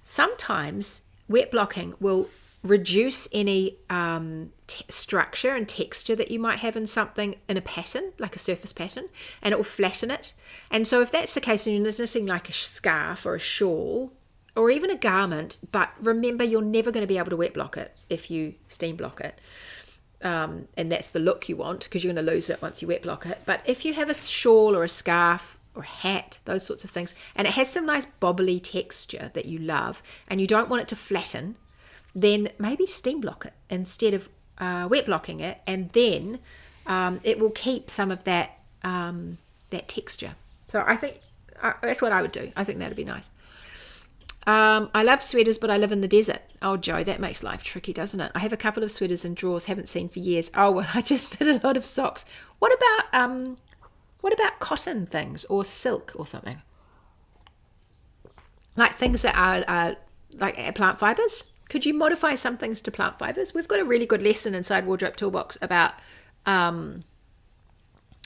sometimes wet blocking will reduce any structure and texture that you might have in something in a pattern, like a surface pattern, and it will flatten it. And so if that's the case and you're knitting like a scarf or a shawl or even a garment, but remember you're never going to be able to wet block it if you steam block it. And that's the look you want because you're going to lose it once you wet block it. But if you have a shawl or a scarf or a hat, those sorts of things, and it has some nice bobbly texture that you love and you don't want it to flatten, then maybe steam block it instead of wet blocking it, and then it will keep some of that texture. So I think that's what I would do. I think that'd be nice. I love sweaters, but I live in the desert. Oh, Joe, that makes life tricky, doesn't it? I have a couple of sweaters and drawers, haven't seen for years. Oh, well, I just did a lot of socks. What about cotton things or silk or something? Like things that are like plant fibers? Could you modify some things to plant fibers? We've got a really good lesson inside Wardrobe Toolbox about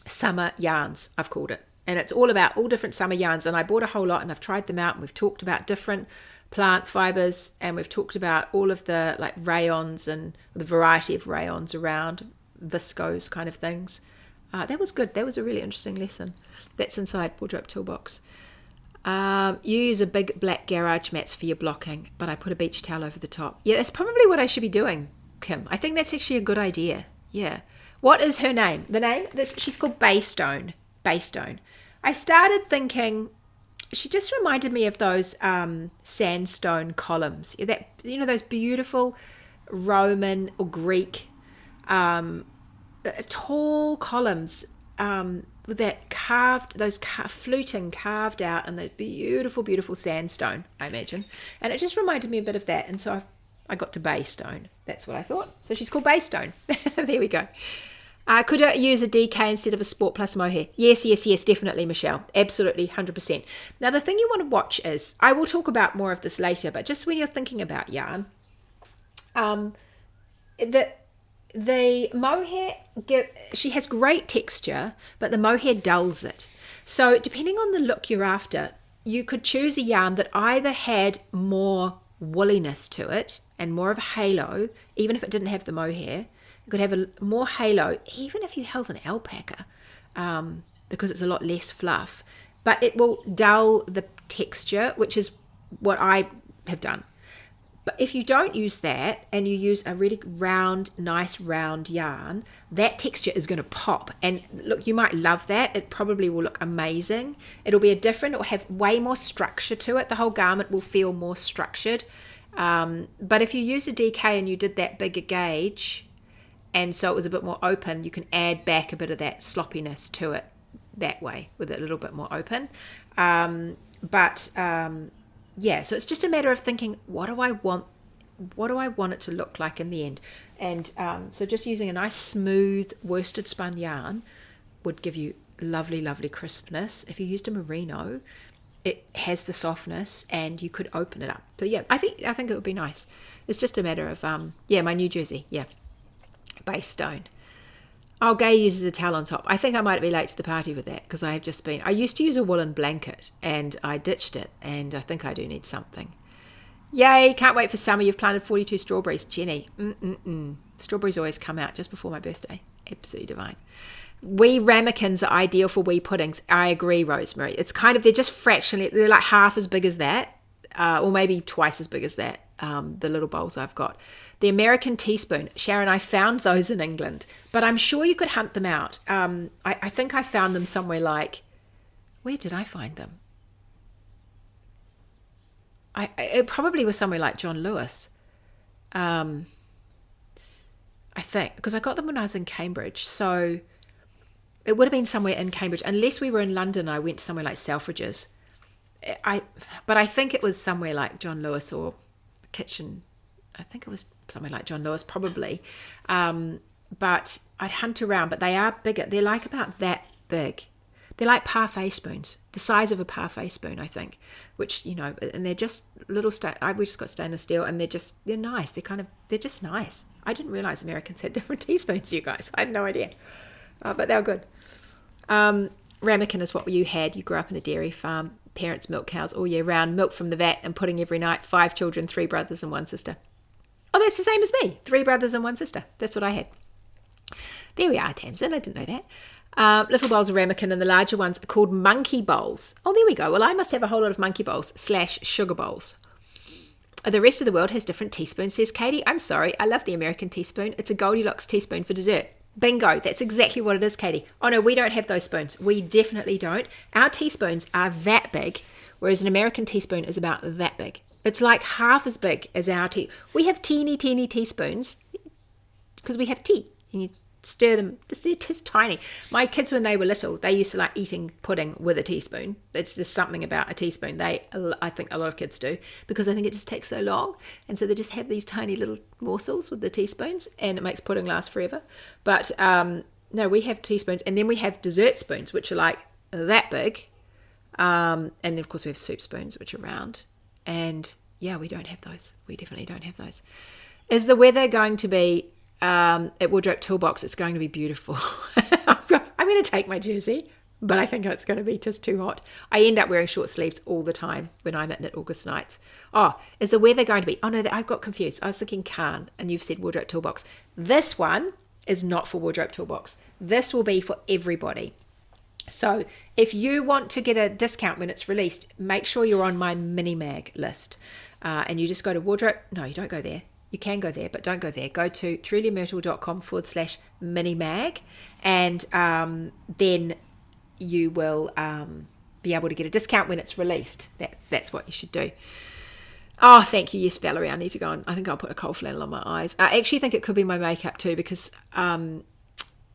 summer yarns, I've called it. And it's all about all different summer yarns. And I bought a whole lot and I've tried them out. And we've talked about different plant fibers. And we've talked about all of the like rayons and the variety of rayons around, viscose kind of things. That was good. That was a really interesting lesson. That's inside Wardrobe Toolbox. You use a big black garage mats for your blocking, but I put a beach towel over the top. Yeah, that's probably what I should be doing, Kim. I think that's actually a good idea. Yeah. What is her name? The name? She's called Baystone. Baystone. I started thinking, she just reminded me of those sandstone columns. That, you know, those beautiful Roman or Greek tall columns with that carved, fluting carved out, and those beautiful, beautiful sandstone, I imagine. And it just reminded me a bit of that. And so I got to Baystone. That's what I thought. So she's called Baystone. There we go. Could I use a DK instead of a Sport Plus mohair? Yes, definitely, Michelle. Absolutely, 100%. Now, the thing you want to watch is, I will talk about more of this later, but just when you're thinking about yarn, the mohair, she has great texture, but the mohair dulls it. So depending on the look you're after, you could choose a yarn that either had more woolliness to it and more of a halo, even if it didn't have the mohair. You could have a more halo, even if you held an alpaca, because it's a lot less fluff. But it will dull the texture, which is what I have done. But if you don't use that and you use a really round, nice round yarn, that texture is going to pop. And look, you might love that. It probably will look amazing. It'll be it'll have way more structure to it. The whole garment will feel more structured. But if you used a DK and you did that bigger gauge, and so it was a bit more open, you can add back a bit of that sloppiness to it that way with it a little bit more open. Yeah, so it's just a matter of thinking, what do I want it to look like in the end? And so just using a nice smooth worsted spun yarn would give you lovely, lovely crispness. If you used a merino, it has the softness and you could open it up. So yeah, I think it would be nice. It's just a matter of my New Jersey, Baystone. Oh, Gay uses a towel on top. I think I might be late to the party with that because I used to use a woolen blanket and I ditched it, and I think I do need something. Yay, can't wait for summer. You've planted 42 strawberries, Jenny. Strawberries always come out just before my birthday. Absolutely divine. Wee ramekins are ideal for wee puddings. I agree, Rosemary. It's kind of, they're just fractionally, they're like half as big as that, or maybe twice as big as that, the little bowls I've got. The American teaspoon. Sharon, I found those in England, but I'm sure you could hunt them out. I think I found them somewhere like, where did I find them? It probably was somewhere like John Lewis. I think, because I got them when I was in Cambridge. So It would have been somewhere in Cambridge. Unless we were in London, I went somewhere like Selfridges. But I think it was somewhere like John Lewis or Kitchen. I think it was somewhere like John Lewis, probably. But I'd hunt around. But they are bigger. They're like about that big. They're like parfait spoons, the size of a parfait spoon, I think. Which, you know, and they're just little. We just got stainless steel, and they're nice. They're just nice. I didn't realize Americans had different teaspoons. You guys, I had no idea. But they were good. Ramekin is what you had. You grew up in a dairy farm. Parents milk cows all year round, milk from the vat and pudding every night. 5 children, 3 brothers and 1 sister. Oh, that's the same as me. 3 brothers and 1 sister. That's what I had. There we are, Tamsin. I didn't know that. Little bowls of ramekin, and the larger ones are called monkey bowls. Oh, there we go. Well, I must have a whole lot of monkey bowls / sugar bowls. The rest of the world has different teaspoons, says Katie. I'm sorry. I love the American teaspoon. It's a Goldilocks teaspoon for dessert. Bingo. That's exactly what it is, Katie. Oh, no, we don't have those spoons. We definitely don't. Our teaspoons are that big, whereas an American teaspoon is about that big. It's like half as big as our tea. We have teeny teaspoons because we have tea. And you stir them. They're just tiny. My kids, when they were little, they used to like eating pudding with a teaspoon. There's something about a teaspoon. I think a lot of kids do, because I think it just takes so long. And so they just have these tiny little morsels with the teaspoons, and it makes pudding last forever. But no, we have teaspoons. And then we have dessert spoons, which are like that big. And then, of course, we have soup spoons, which are round. And yeah, we don't have those. We definitely don't have those. Is the weather going to be at Wardrobe Toolbox? It's going to be beautiful. I'm going to take my jersey, but I think it's going to be just too hot. I end up wearing short sleeves all the time when I'm at August nights. Oh, is the weather going to be? Oh no, I got confused. I was thinking Cannes, and you've said Wardrobe Toolbox. This one is not for Wardrobe Toolbox. This will be for everybody. So if you want to get a discount when it's released, make sure you're on my mini mag list. And you just go to Wardrobe. No, you don't go there. You can go there, but don't go there. Go to truelymyrtle.com/mini-mag, and then you will be able to get a discount when it's released. That's what you should do. Oh, thank you. Yes, Valerie, I need to go on. I think I'll put a cold flannel on my eyes. I actually think it could be my makeup too, because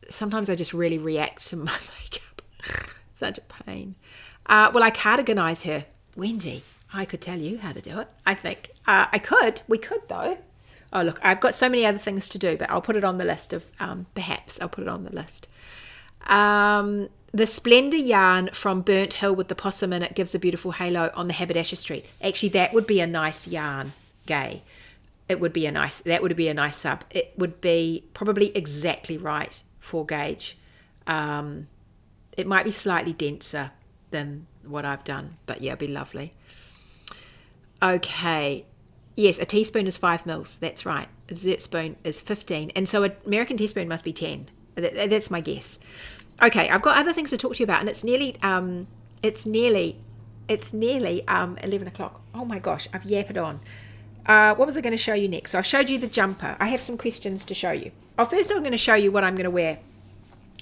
sometimes I just really react to my makeup. Such a pain. Well, I cardiganize her. Wendy, I could tell you how to do it, I think. We could though. Oh, look, I've got so many other things to do, but I'll put it on the list of, perhaps I'll put it on the list. The Splendor yarn from Burnt Hill with the possum in it gives a beautiful halo on the haberdasher street. Actually, that would be a nice yarn, Gay. That would be a nice sub. It would be probably exactly right for gauge. It might be slightly denser than what I've done, but yeah, it'd be lovely. Okay. Yes, a teaspoon is 5 mils. That's right. A dessert spoon is 15. And so an American teaspoon must be 10. That's my guess. Okay, I've got other things to talk to you about, and it's nearly 11 o'clock. Oh my gosh, I've yapped on. What was I going to show you next? So I've showed you the jumper. I have some questions to show you. First I'm going to show you what I'm going to wear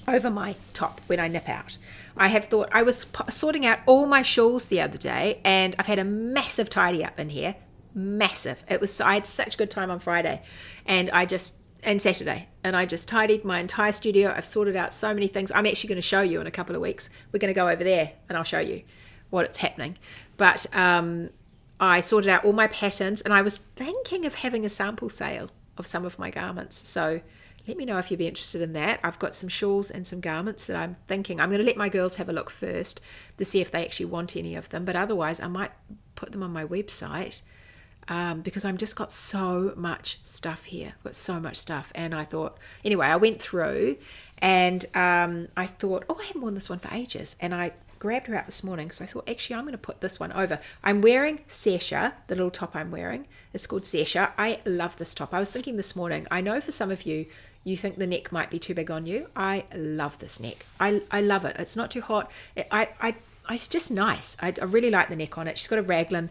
over my top when I nip out. I was sorting out all my shawls the other day, and I've had a massive tidy up in here. Massive. I had such a good time on Friday and Saturday, and I just tidied my entire studio. I've sorted out so many things. I'm actually going to show you in a couple of weeks. We're going to go over there and I'll show you what's happening. But I sorted out all my patterns, and I was thinking of having a sample sale of some of my garments. So let me know if you'd be interested in that. I've got some shawls and some garments that I'm thinking. I'm going to let my girls have a look first to see if they actually want any of them. But otherwise, I might put them on my website. Because I've just got so much stuff here. I've got so much stuff. And I thought, anyway, I went through and I thought, I haven't worn this one for ages. And I grabbed her out this morning because I thought, actually, I'm going to put this one over. I'm wearing Saoirse, the little top I'm wearing. It's called Saoirse. I love this top. I was thinking this morning, I know for some of you, you think the neck might be too big on you. I love this neck. I love it. It's not too hot. It's just nice. I really like the neck on it. She's got a raglan.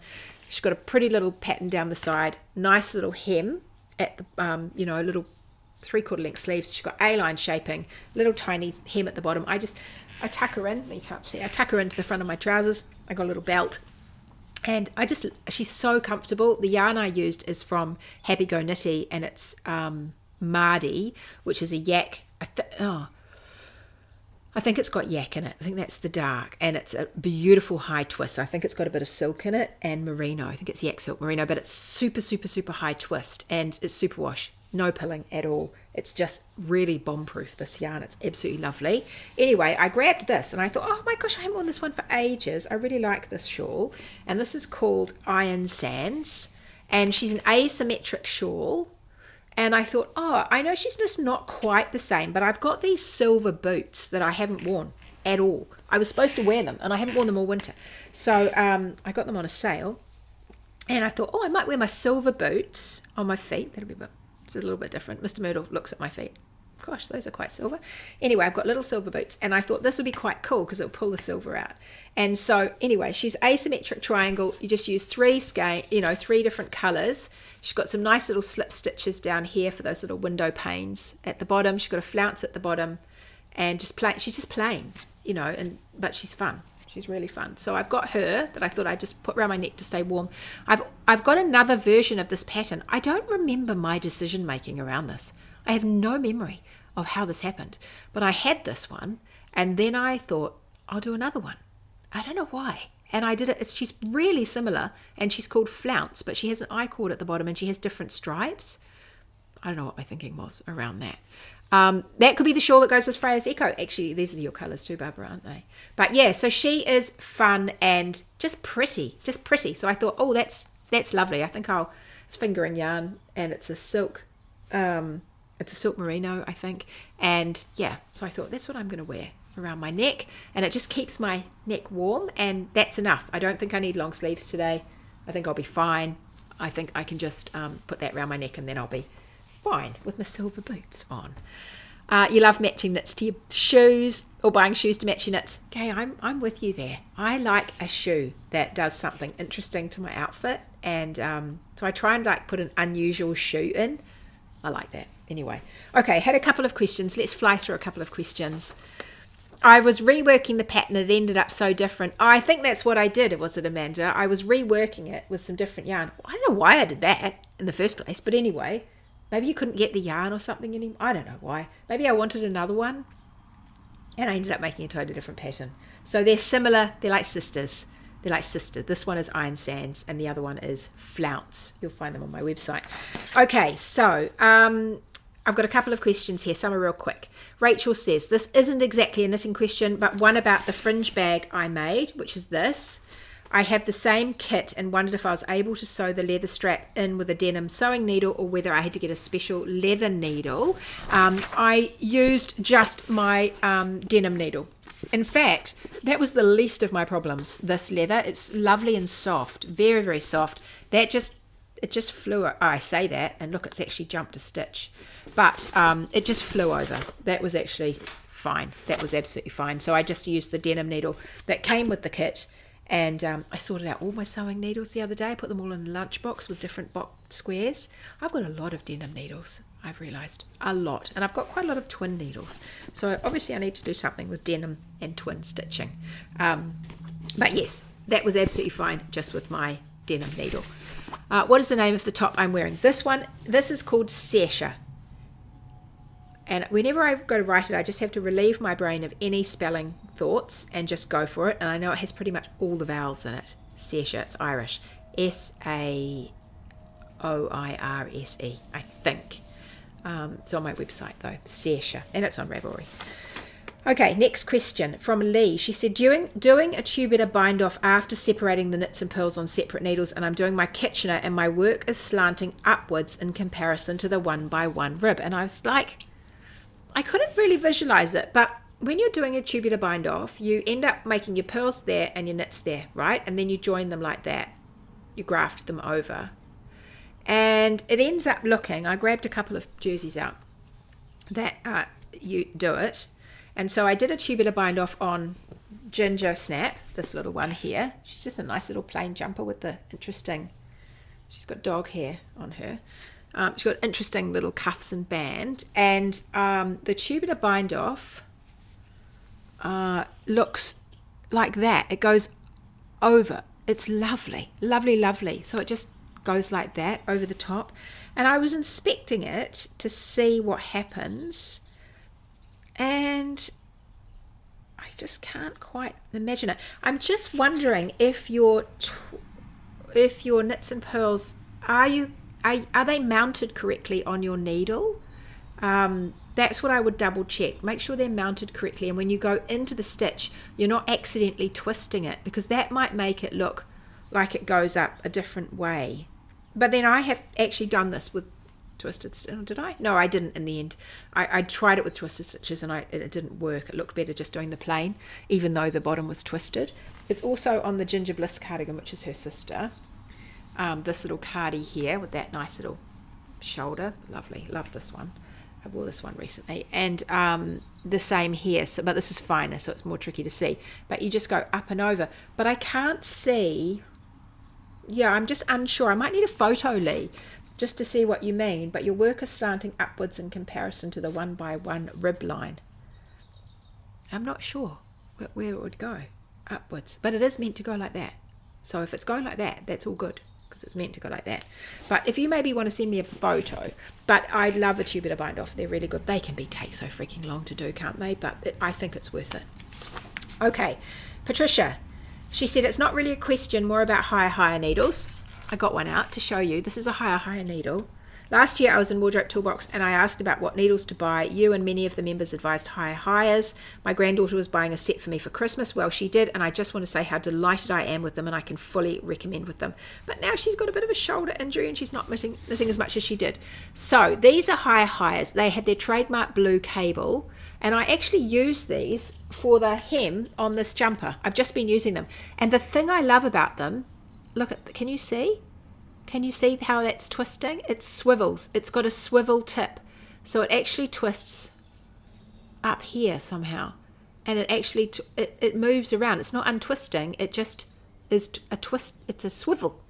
She's got a pretty little pattern down the side, nice little hem at the, a little 3/4 length sleeves. She's got A-line shaping, little tiny hem at the bottom. I tuck her in, you can't see, I tuck her into the front of my trousers. I got a little belt, and she's so comfortable. The yarn I used is from Happy Go Knitty, and it's Mardi, which is a yak. I I think it's got yak in it. I think that's the dark, and it's a beautiful high twist. I think it's got a bit of silk in it and merino. I think it's yak silk merino, but it's super, super, super high twist, and it's super wash. No pilling at all. It's just really bomb-proof, this yarn. It's absolutely lovely. Anyway, I grabbed this, and I thought, oh my gosh, I haven't worn this one for ages. I really like this shawl, and this is called Iron Sands, and she's an asymmetric shawl. And I thought, oh, I know she's just not quite the same, but I've got these silver boots that I haven't worn at all. I was supposed to wear them, and I haven't worn them all winter. So I got them on a sale, and I thought, oh, I might wear my silver boots on my feet. That'll be just a little bit different. Mr. Myrtle looks at my feet. Gosh, those are quite silver. Anyway, I've got little silver boots, and I thought this would be quite cool because it'll pull the silver out. And so anyway, she's asymmetric triangle. You just use three different colors. She's got some nice little slip stitches down here for those little window panes at the bottom. She's got a flounce at the bottom, and just plain. She's just plain, but she's fun. She's really fun. So I've got her that I thought I'd just put around my neck to stay warm. I've got another version of this pattern. I don't remember my decision making around this. I have no memory of how this happened, but I had this one, and then I thought I'll do another one. I don't know why. And I did it. She's really similar, and she's called Flounce, but she has an I-cord at the bottom, and she has different stripes. I don't know what my thinking was around that. That could be the shawl that goes with Freya's Echo. Actually, these are your colours too, Barbara, aren't they? But yeah, so she is fun and just pretty. So I thought, oh, that's lovely. I think it's fingering yarn, and it's a silk. It's a silk merino, I think. And yeah, so I thought that's what I'm going to wear around my neck, and it just keeps my neck warm, and that's enough. I don't think I need long sleeves today. I think I'll be fine. I think I can just put that around my neck, and then I'll be fine with my silver boots on. You love matching knits to your shoes, or buying shoes to match your knits. Okay, I'm with you there. I like a shoe that does something interesting to my outfit, and so I try and put an unusual shoe in. I like that. Anyway, okay, had a couple of questions. Let's fly through a couple of questions. I was reworking the pattern. It ended up so different. Oh, I think that's what I did, was it, Amanda? I was reworking it with some different yarn. I don't know why I did that in the first place, but anyway, maybe you couldn't get the yarn or something anymore. I don't know why. Maybe I wanted another one, and I ended up making a totally different pattern. So they're similar. They're like sisters. This one is Iron Sands, and the other one is Flounce. You'll find them on my website. Okay, so I've got a couple of questions here. Some are real quick. Rachel says, this isn't exactly a knitting question, but one about the fringe bag I made, which is this. I have the same kit and wondered if I was able to sew the leather strap in with a denim sewing needle, or whether I had to get a special leather needle. I used just my denim needle. In fact, that was the least of my problems, this leather. It's lovely and soft, very, very soft. It just flew. I say that, and look, it's actually jumped a stitch. But it just flew over. That was actually fine. That was absolutely fine. So I just used the denim needle that came with the kit, and I sorted out all my sewing needles the other day. I put them all in a lunchbox with different box squares. I've got a lot of denim needles, I've realised. A lot. And I've got quite a lot of twin needles. So obviously I need to do something with denim and twin stitching. But yes, that was absolutely fine just with my denim needle. What is the name of the top I'm wearing? This is called Saoirse. And whenever I go to write it, I just have to relieve my brain of any spelling thoughts and just go for it. And I know it has pretty much all the vowels in it. Saoirse, it's Irish. Saoirse, I think. It's on my website though, Saoirse, and it's on Ravelry. Okay, next question from Lee. She said, doing a tubular bind off after separating the knits and purls on separate needles, and I'm doing my Kitchener, and my work is slanting upwards in comparison to the 1x1 rib. And I was like, I couldn't really visualize it, but when you're doing a tubular bind off, you end up making your purls there and your knits there, right? And then you join them like that. You graft them over. And it ends up looking, I grabbed a couple of jerseys out that you do it. And so I did a tubular bind off on Ginger Snap, this little one here. She's just a nice little plain jumper with the interesting, she's got dog hair on her. She's got interesting little cuffs and band. And the tubular bind off looks like that. It goes over. It's lovely, lovely, lovely. So it just goes like that over the top. And I was inspecting it to see what happens. And just can't quite imagine it. I'm just wondering if your knits and pearls, are they mounted correctly on your needle? That's what I would double check. Make sure they're mounted correctly, and when you go into the stitch, you're not accidentally twisting it, because that might make it look like it goes up a different way. But then I have actually done this with twisted stitches. Did I? No, I didn't in the end. I tried it with twisted stitches and it didn't work. It looked better just doing the plain, even though the bottom was twisted. It's also on the Ginger Bliss cardigan, which is her sister. This little cardie here with that nice little shoulder. Lovely. Love this one. I wore this one recently. And the same here, but this is finer, so it's more tricky to see. But you just go up and over. But I can't see. Yeah, I'm just unsure. I might need a photo, Lee, just to see what you mean. But your work is slanting upwards in comparison to the 1x1 rib line. I'm not sure where it would go upwards, but it is meant to go like that. So if it's going like that, that's all good, because it's meant to go like that. But if you maybe want to send me a photo, but I'd love a tubular bind off. They're really good. They can take so freaking long to do, can't they? But I think it's worth it. Okay, Patricia, she said it's not really a question, more about Hiyahiya needles. I got one out to show you. This is a Hiyahiya needle. Last year I was in Wardrobe Toolbox and I asked about what needles to buy. You and many of the members advised Hiyahiyas. My granddaughter was buying a set for me for Christmas. Well, she did, and I just want to say how delighted I am with them, and I can fully recommend with them. But now she's got a bit of a shoulder injury and she's not knitting as much as she did. So these are Hiyahiyas. They had their trademark blue cable, and I actually use these for the hem on this jumper. I've just been using them. And the thing I love about them, look at, can you see? Can you see how that's twisting? It swivels. It's got a swivel tip. So it actually twists up here somehow. And it actually, it moves around. It's not untwisting. It just is a twist. It's a swivel.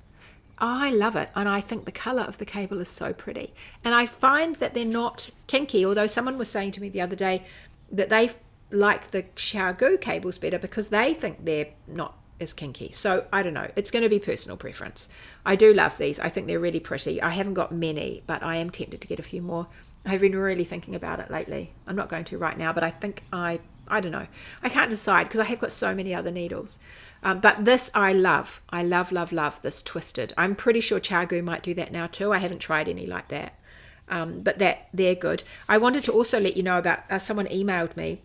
I love it. And I think the colour of the cable is so pretty. And I find that they're not kinky, although someone was saying to me the other day that they like the Shawl cables better because they think they're not is kinky. So I don't know, it's going to be personal preference. I do love these. I think they're really pretty. I haven't got many, but I am tempted to get a few more. I've been really thinking about it lately. I'm not going to right now, but I think I don't know, I can't decide because I have got so many other needles. But this I love this twisted. I'm pretty sure Chagu might do that now too. I haven't tried any like that, but they're good. I wanted to also let you know about someone emailed me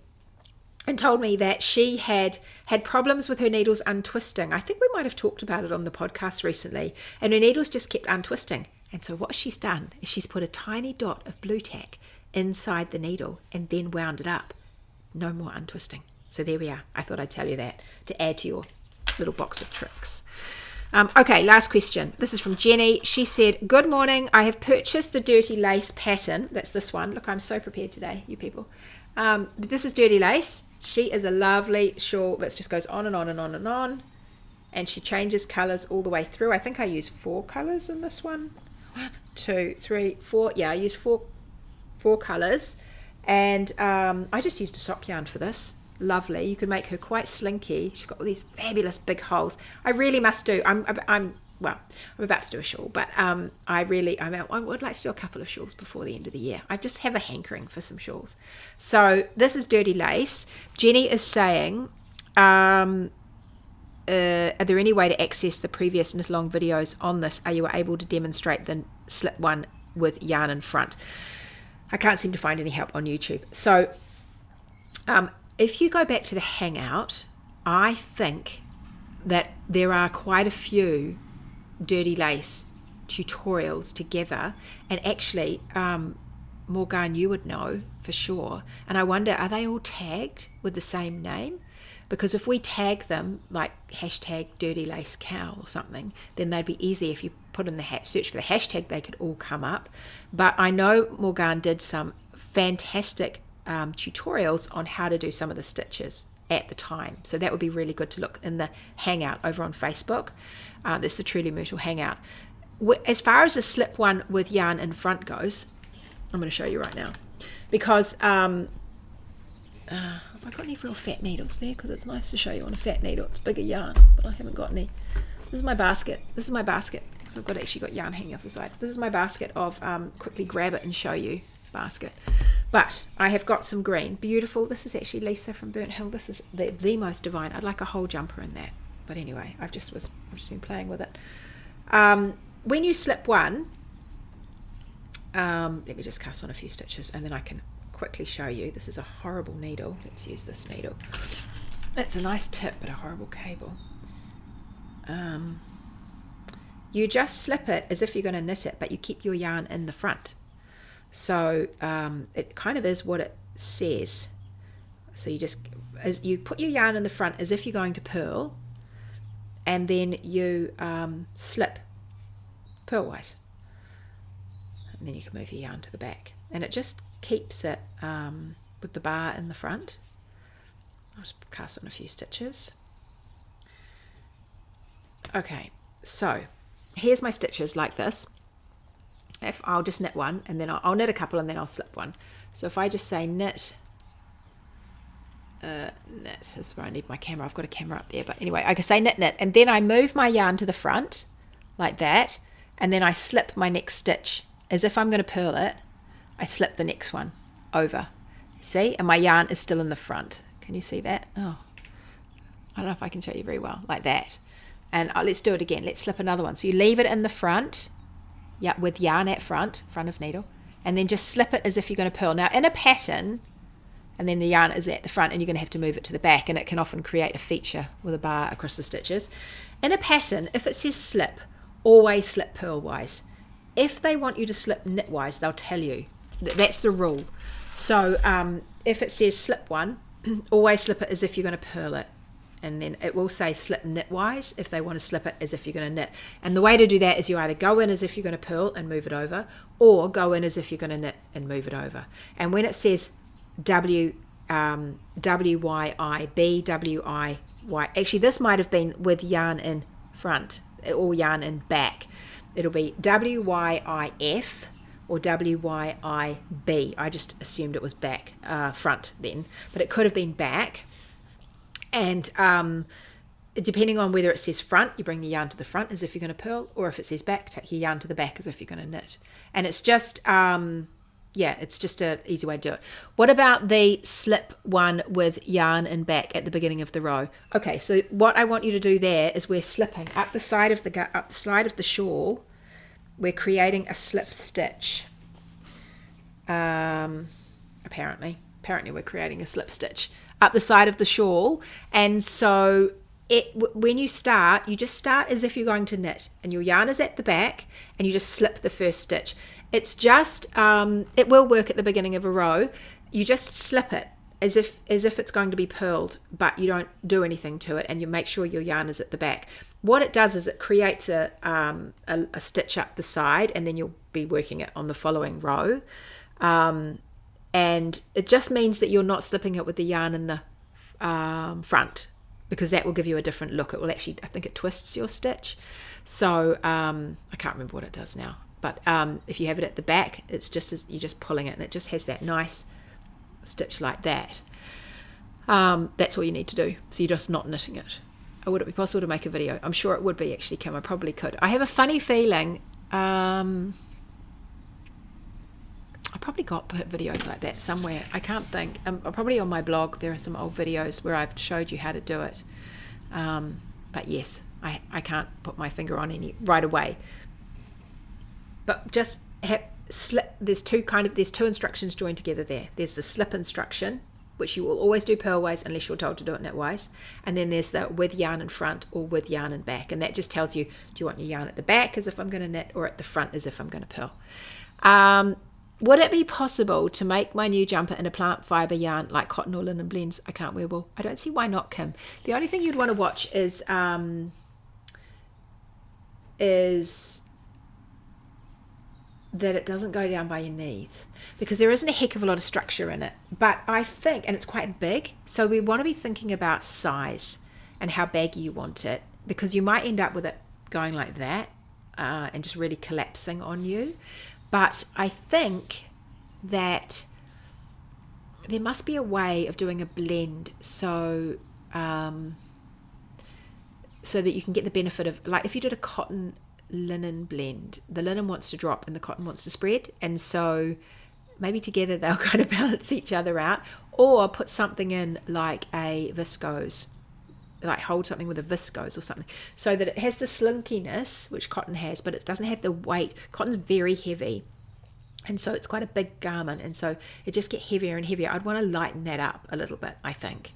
and told me that she had problems with her needles untwisting. I think we might have talked about it on the podcast recently, and her needles just kept untwisting. And so what she's done is she's put a tiny dot of blue tack inside the needle and then wound it up. No more untwisting. So there we are. I thought I'd tell you that to add to your little box of tricks. Okay, last question. This is from Jenny. She said, good morning. I have purchased the dirty lace pattern. That's this one. Look, I'm so prepared today, you people. This is dirty lace. She is a lovely shawl that just goes on and on and on and on, and she changes colors all the way through. I think I use 4 colors in this one. 1, 2, 3, 4. Yeah, I use four colors, and I just used a sock yarn for this. Lovely. You can make her quite slinky. She's got all these fabulous big holes. I really must do. I'm about to do a shawl, but I would like to do a couple of shawls before the end of the year. I just have a hankering for some shawls. So this is dirty lace. Jenny is saying, are there any way to access the previous knit along videos on this? Are you able to demonstrate the slip one with yarn in front? I can't seem to find any help on YouTube. So if you go back to the Hangout, I think that there are quite a few dirty lace tutorials together, and actually Morgan, you would know for sure, and I wonder, are they all tagged with the same name? Because if we tag them like hashtag dirty lace cow or something, then they'd be easy. If you put in the search for the hashtag, they could all come up. But I know Morgan did some fantastic tutorials on how to do some of the stitches at the time, so that would be really good to look in the Hangout over on Facebook. This is the Truly Myrtle Hangout. As far as the slip one with yarn in front goes, I'm going to show you right now, because have I got any real fat needles there? Because it's nice to show you on a fat needle. It's bigger yarn, but I haven't got any. This is my basket. So I've actually got yarn hanging off the side. This is my basket of quickly grab it and show you basket. But I have got some green. Beautiful. This is actually Lisa from Burnt Hill. This is the most divine. I'd like a whole jumper in that. But anyway, I've just been playing with it. When you slip one, let me just cast on a few stitches and then I can quickly show you. This is a horrible needle. Let's use this needle. It's a nice tip, but a horrible cable. You just slip it as if you're going to knit it, but you keep your yarn in the front. So it kind of is what it says. So you put your yarn in the front as if you're going to purl, and then you slip purlwise. And then you can move your yarn to the back. And it just keeps it with the bar in the front. I'll just cast on a few stitches. Okay, so here's my stitches like this. If I'll just knit one, and then I'll knit a couple, and then I'll slip one. So if I just say knit, this is where I need my camera. I've got a camera up there, but anyway, I can say knit, knit, and then I move my yarn to the front like that, and then I slip my next stitch as if I'm going to purl it. I slip the next one over, see, and my yarn is still in the front. Can you see that? Oh, I don't know if I can show you very well, like that. And let's do it again. Let's slip another one. So you leave it in the front, yeah, with yarn at front of needle, and then just slip it as if you're going to purl. Now in a pattern, and then the yarn is at the front, and you're going to have to move it to the back, and it can often create a feature with a bar across the stitches. In a pattern, if it says slip, always slip purlwise. If they want you to slip knitwise, they'll tell you. That's the rule. So if it says slip one, always slip it as if you're going to purl it, and then it will say slip knitwise if they want to slip it as if you're going to knit. And the way to do that is you either go in as if you're going to purl and move it over, or go in as if you're going to knit and move it over. And when it says W-Y-I-B, W-I-Y, actually this might have been with yarn in front or yarn in back. It'll be W-Y-I-F or W-Y-I-B. I just assumed it was back, front then, but it could have been back. And depending on whether it says front, you bring the yarn to the front as if you're going to purl, or if it says back, take your yarn to the back as if you're going to knit. And it's just, it's just an easy way to do it. What about the slip one with yarn in back at the beginning of the row? Okay, so what I want you to do there is we're slipping up the side of the shawl. We're creating a slip stitch. Apparently we're creating a slip stitch up the side of the shawl. And so when you start, you just start as if you're going to knit, and your yarn is at the back, and you just slip the first stitch. It's just it will work at the beginning of a row. You just slip it as if it's going to be purled, but you don't do anything to it, and you make sure your yarn is at the back. What it does is it creates a stitch up the side, and then you'll be working it on the following row. And it just means that you're not slipping it with the yarn in the front, because that will give you a different look. It will actually, I think it twists your stitch. So I can't remember what it does now. But if you have it at the back, it's just as you're just pulling it, and it just has that nice stitch like that. That's all you need to do. So you're just not knitting it. Or would it be possible to make a video? I'm sure it would be, actually, Kim. I probably could. I have a funny feeling I probably got videos like that somewhere. I can't think. Probably on my blog there are some old videos where I've showed you how to do it. But yes, I can't put my finger on any right away. But just slip. There's two instructions joined together there. There's the slip instruction, which you will always do purlwise unless you're told to do it knitwise. And then there's the with yarn in front or with yarn in back. And that just tells you, do you want your yarn at the back as if I'm going to knit, or at the front as if I'm going to purl? Would it be possible to make my new jumper in a plant fibre yarn like cotton or linen blends? I can't wear wool. I don't see why not, Kim. The only thing you'd want to watch is that it doesn't go down by your knees, because there isn't a heck of a lot of structure in it. But I think, and it's quite big, so we want to be thinking about size and how baggy you want it, because you might end up with it going like that and just really collapsing on you. But I think that there must be a way of doing a blend so that you can get the benefit of, like if you did a cotton linen blend, the linen wants to drop and the cotton wants to spread, and so maybe together they'll kind of balance each other out, or put something in like a viscose, like hold something with a viscose or something, so that it has the slinkiness which cotton has, but it doesn't have the weight. Cotton's very heavy, and so it's quite a big garment, and so it just get heavier and heavier. I'd want to lighten that up a little bit, I think.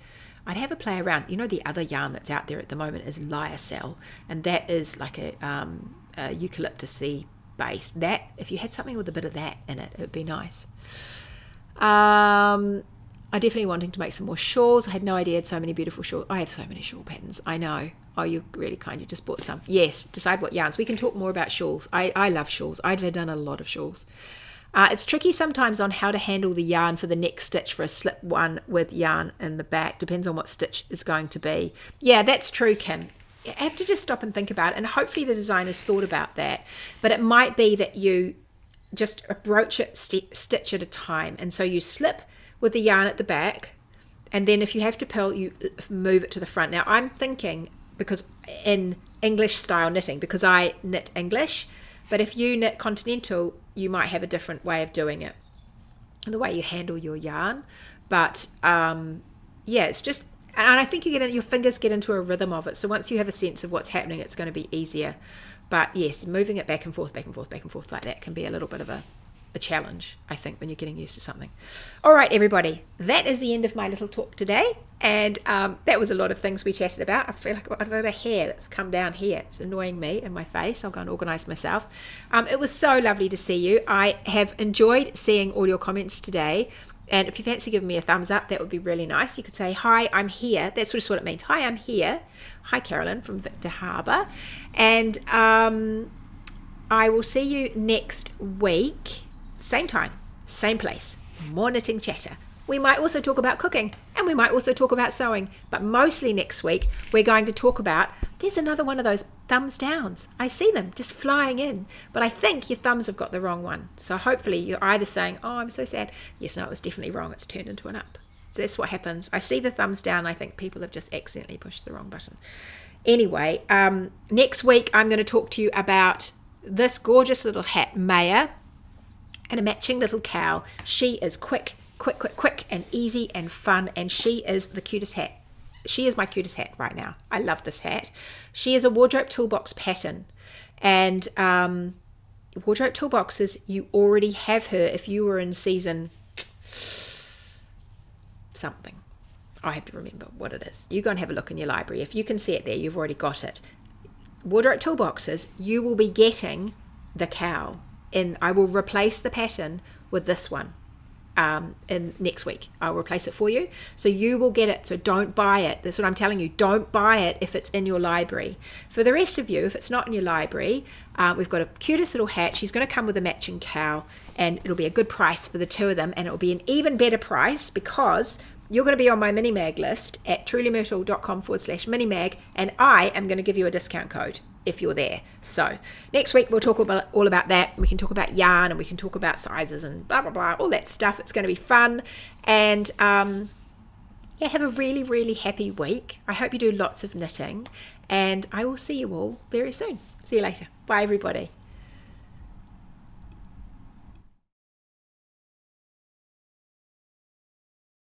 I'd have a play around. You know, the other yarn that's out there at the moment is lyocell, and that is like a eucalyptus-y base. That, if you had something with a bit of that in it, it would be nice. I definitely wanting to make some more shawls. I had no idea I had so many beautiful shawls. I have so many shawl patterns. I know. Oh, you're really kind. You just bought some. Yes, decide what yarns. We can talk more about shawls. I love shawls. I've done a lot of shawls. It's tricky sometimes on how to handle the yarn for the next stitch for a slip one with yarn in the back. Depends on what stitch is going to be. Yeah, that's true, Kim. You have to just stop and think about it, and hopefully the designer's thought about that. But it might be that you just approach it stitch at a time, and so you slip with the yarn at the back, and then if you have to purl, you move it to the front. Now I'm thinking, because in English style knitting, because I knit English, but if you knit continental, you might have a different way of doing it, the way you handle your yarn. But yeah, it's just, and I think your fingers get into a rhythm of it. So once you have a sense of what's happening, it's going to be easier. But yes, moving it back and forth, back and forth, back and forth like that can be a little bit of a challenge, I think, when you're getting used to something. All right, everybody, that is the end of my little talk today. And that was a lot of things we chatted about. I feel like I've got a hair that's come down here. It's annoying me in my face. I'll go and organise myself. It was so lovely to see you. I have enjoyed seeing all your comments today. And if you fancy giving me a thumbs up, that would be really nice. You could say, hi, I'm here. That's just what it means. Hi, I'm here. Hi, Carolyn from Victor Harbour. And I will see you next week. Same time, same place, more knitting chatter. We might also talk about cooking, and we might also talk about sewing, but mostly next week we're going to talk about, there's another one of those thumbs downs. I see them just flying in, but I think your thumbs have got the wrong one. So hopefully you're either saying, oh, I'm so sad. Yes, no, it was definitely wrong. It's turned into an up. So that's what happens. I see the thumbs down. I think people have just accidentally pushed the wrong button. Anyway, next week I'm going to talk to you about this gorgeous little hat, Maya, and a matching little cow. She is quick and easy and fun, and she is the cutest hat. She is my cutest hat right now. I love this hat. She is a wardrobe toolbox pattern, and wardrobe toolboxes, you already have her if you were in season something. I have to remember what it is. You go and have a look in your library. If you can see it there, you've already got it. Wardrobe toolboxes, you will be getting the cow. And I will replace the pattern with this one in next week. I'll replace it for you, so you will get it. So don't buy it. That's what I'm telling you. Don't buy it if it's in your library. For the rest of you, if it's not in your library, we've got a cutest little hat. She's going to come with a matching cow, and it'll be a good price for the two of them, and it'll be an even better price because you're going to be on my mini mag list at trulymyrtle.com/minimag, and I am going to give you a discount code if you're there. So next week we'll talk about all about that. We can talk about yarn, and we can talk about sizes and blah blah blah, all that stuff. It's going to be fun, and yeah, have a really, really happy week. I hope you do lots of knitting, and I will see you all very soon. See you later. Bye everybody.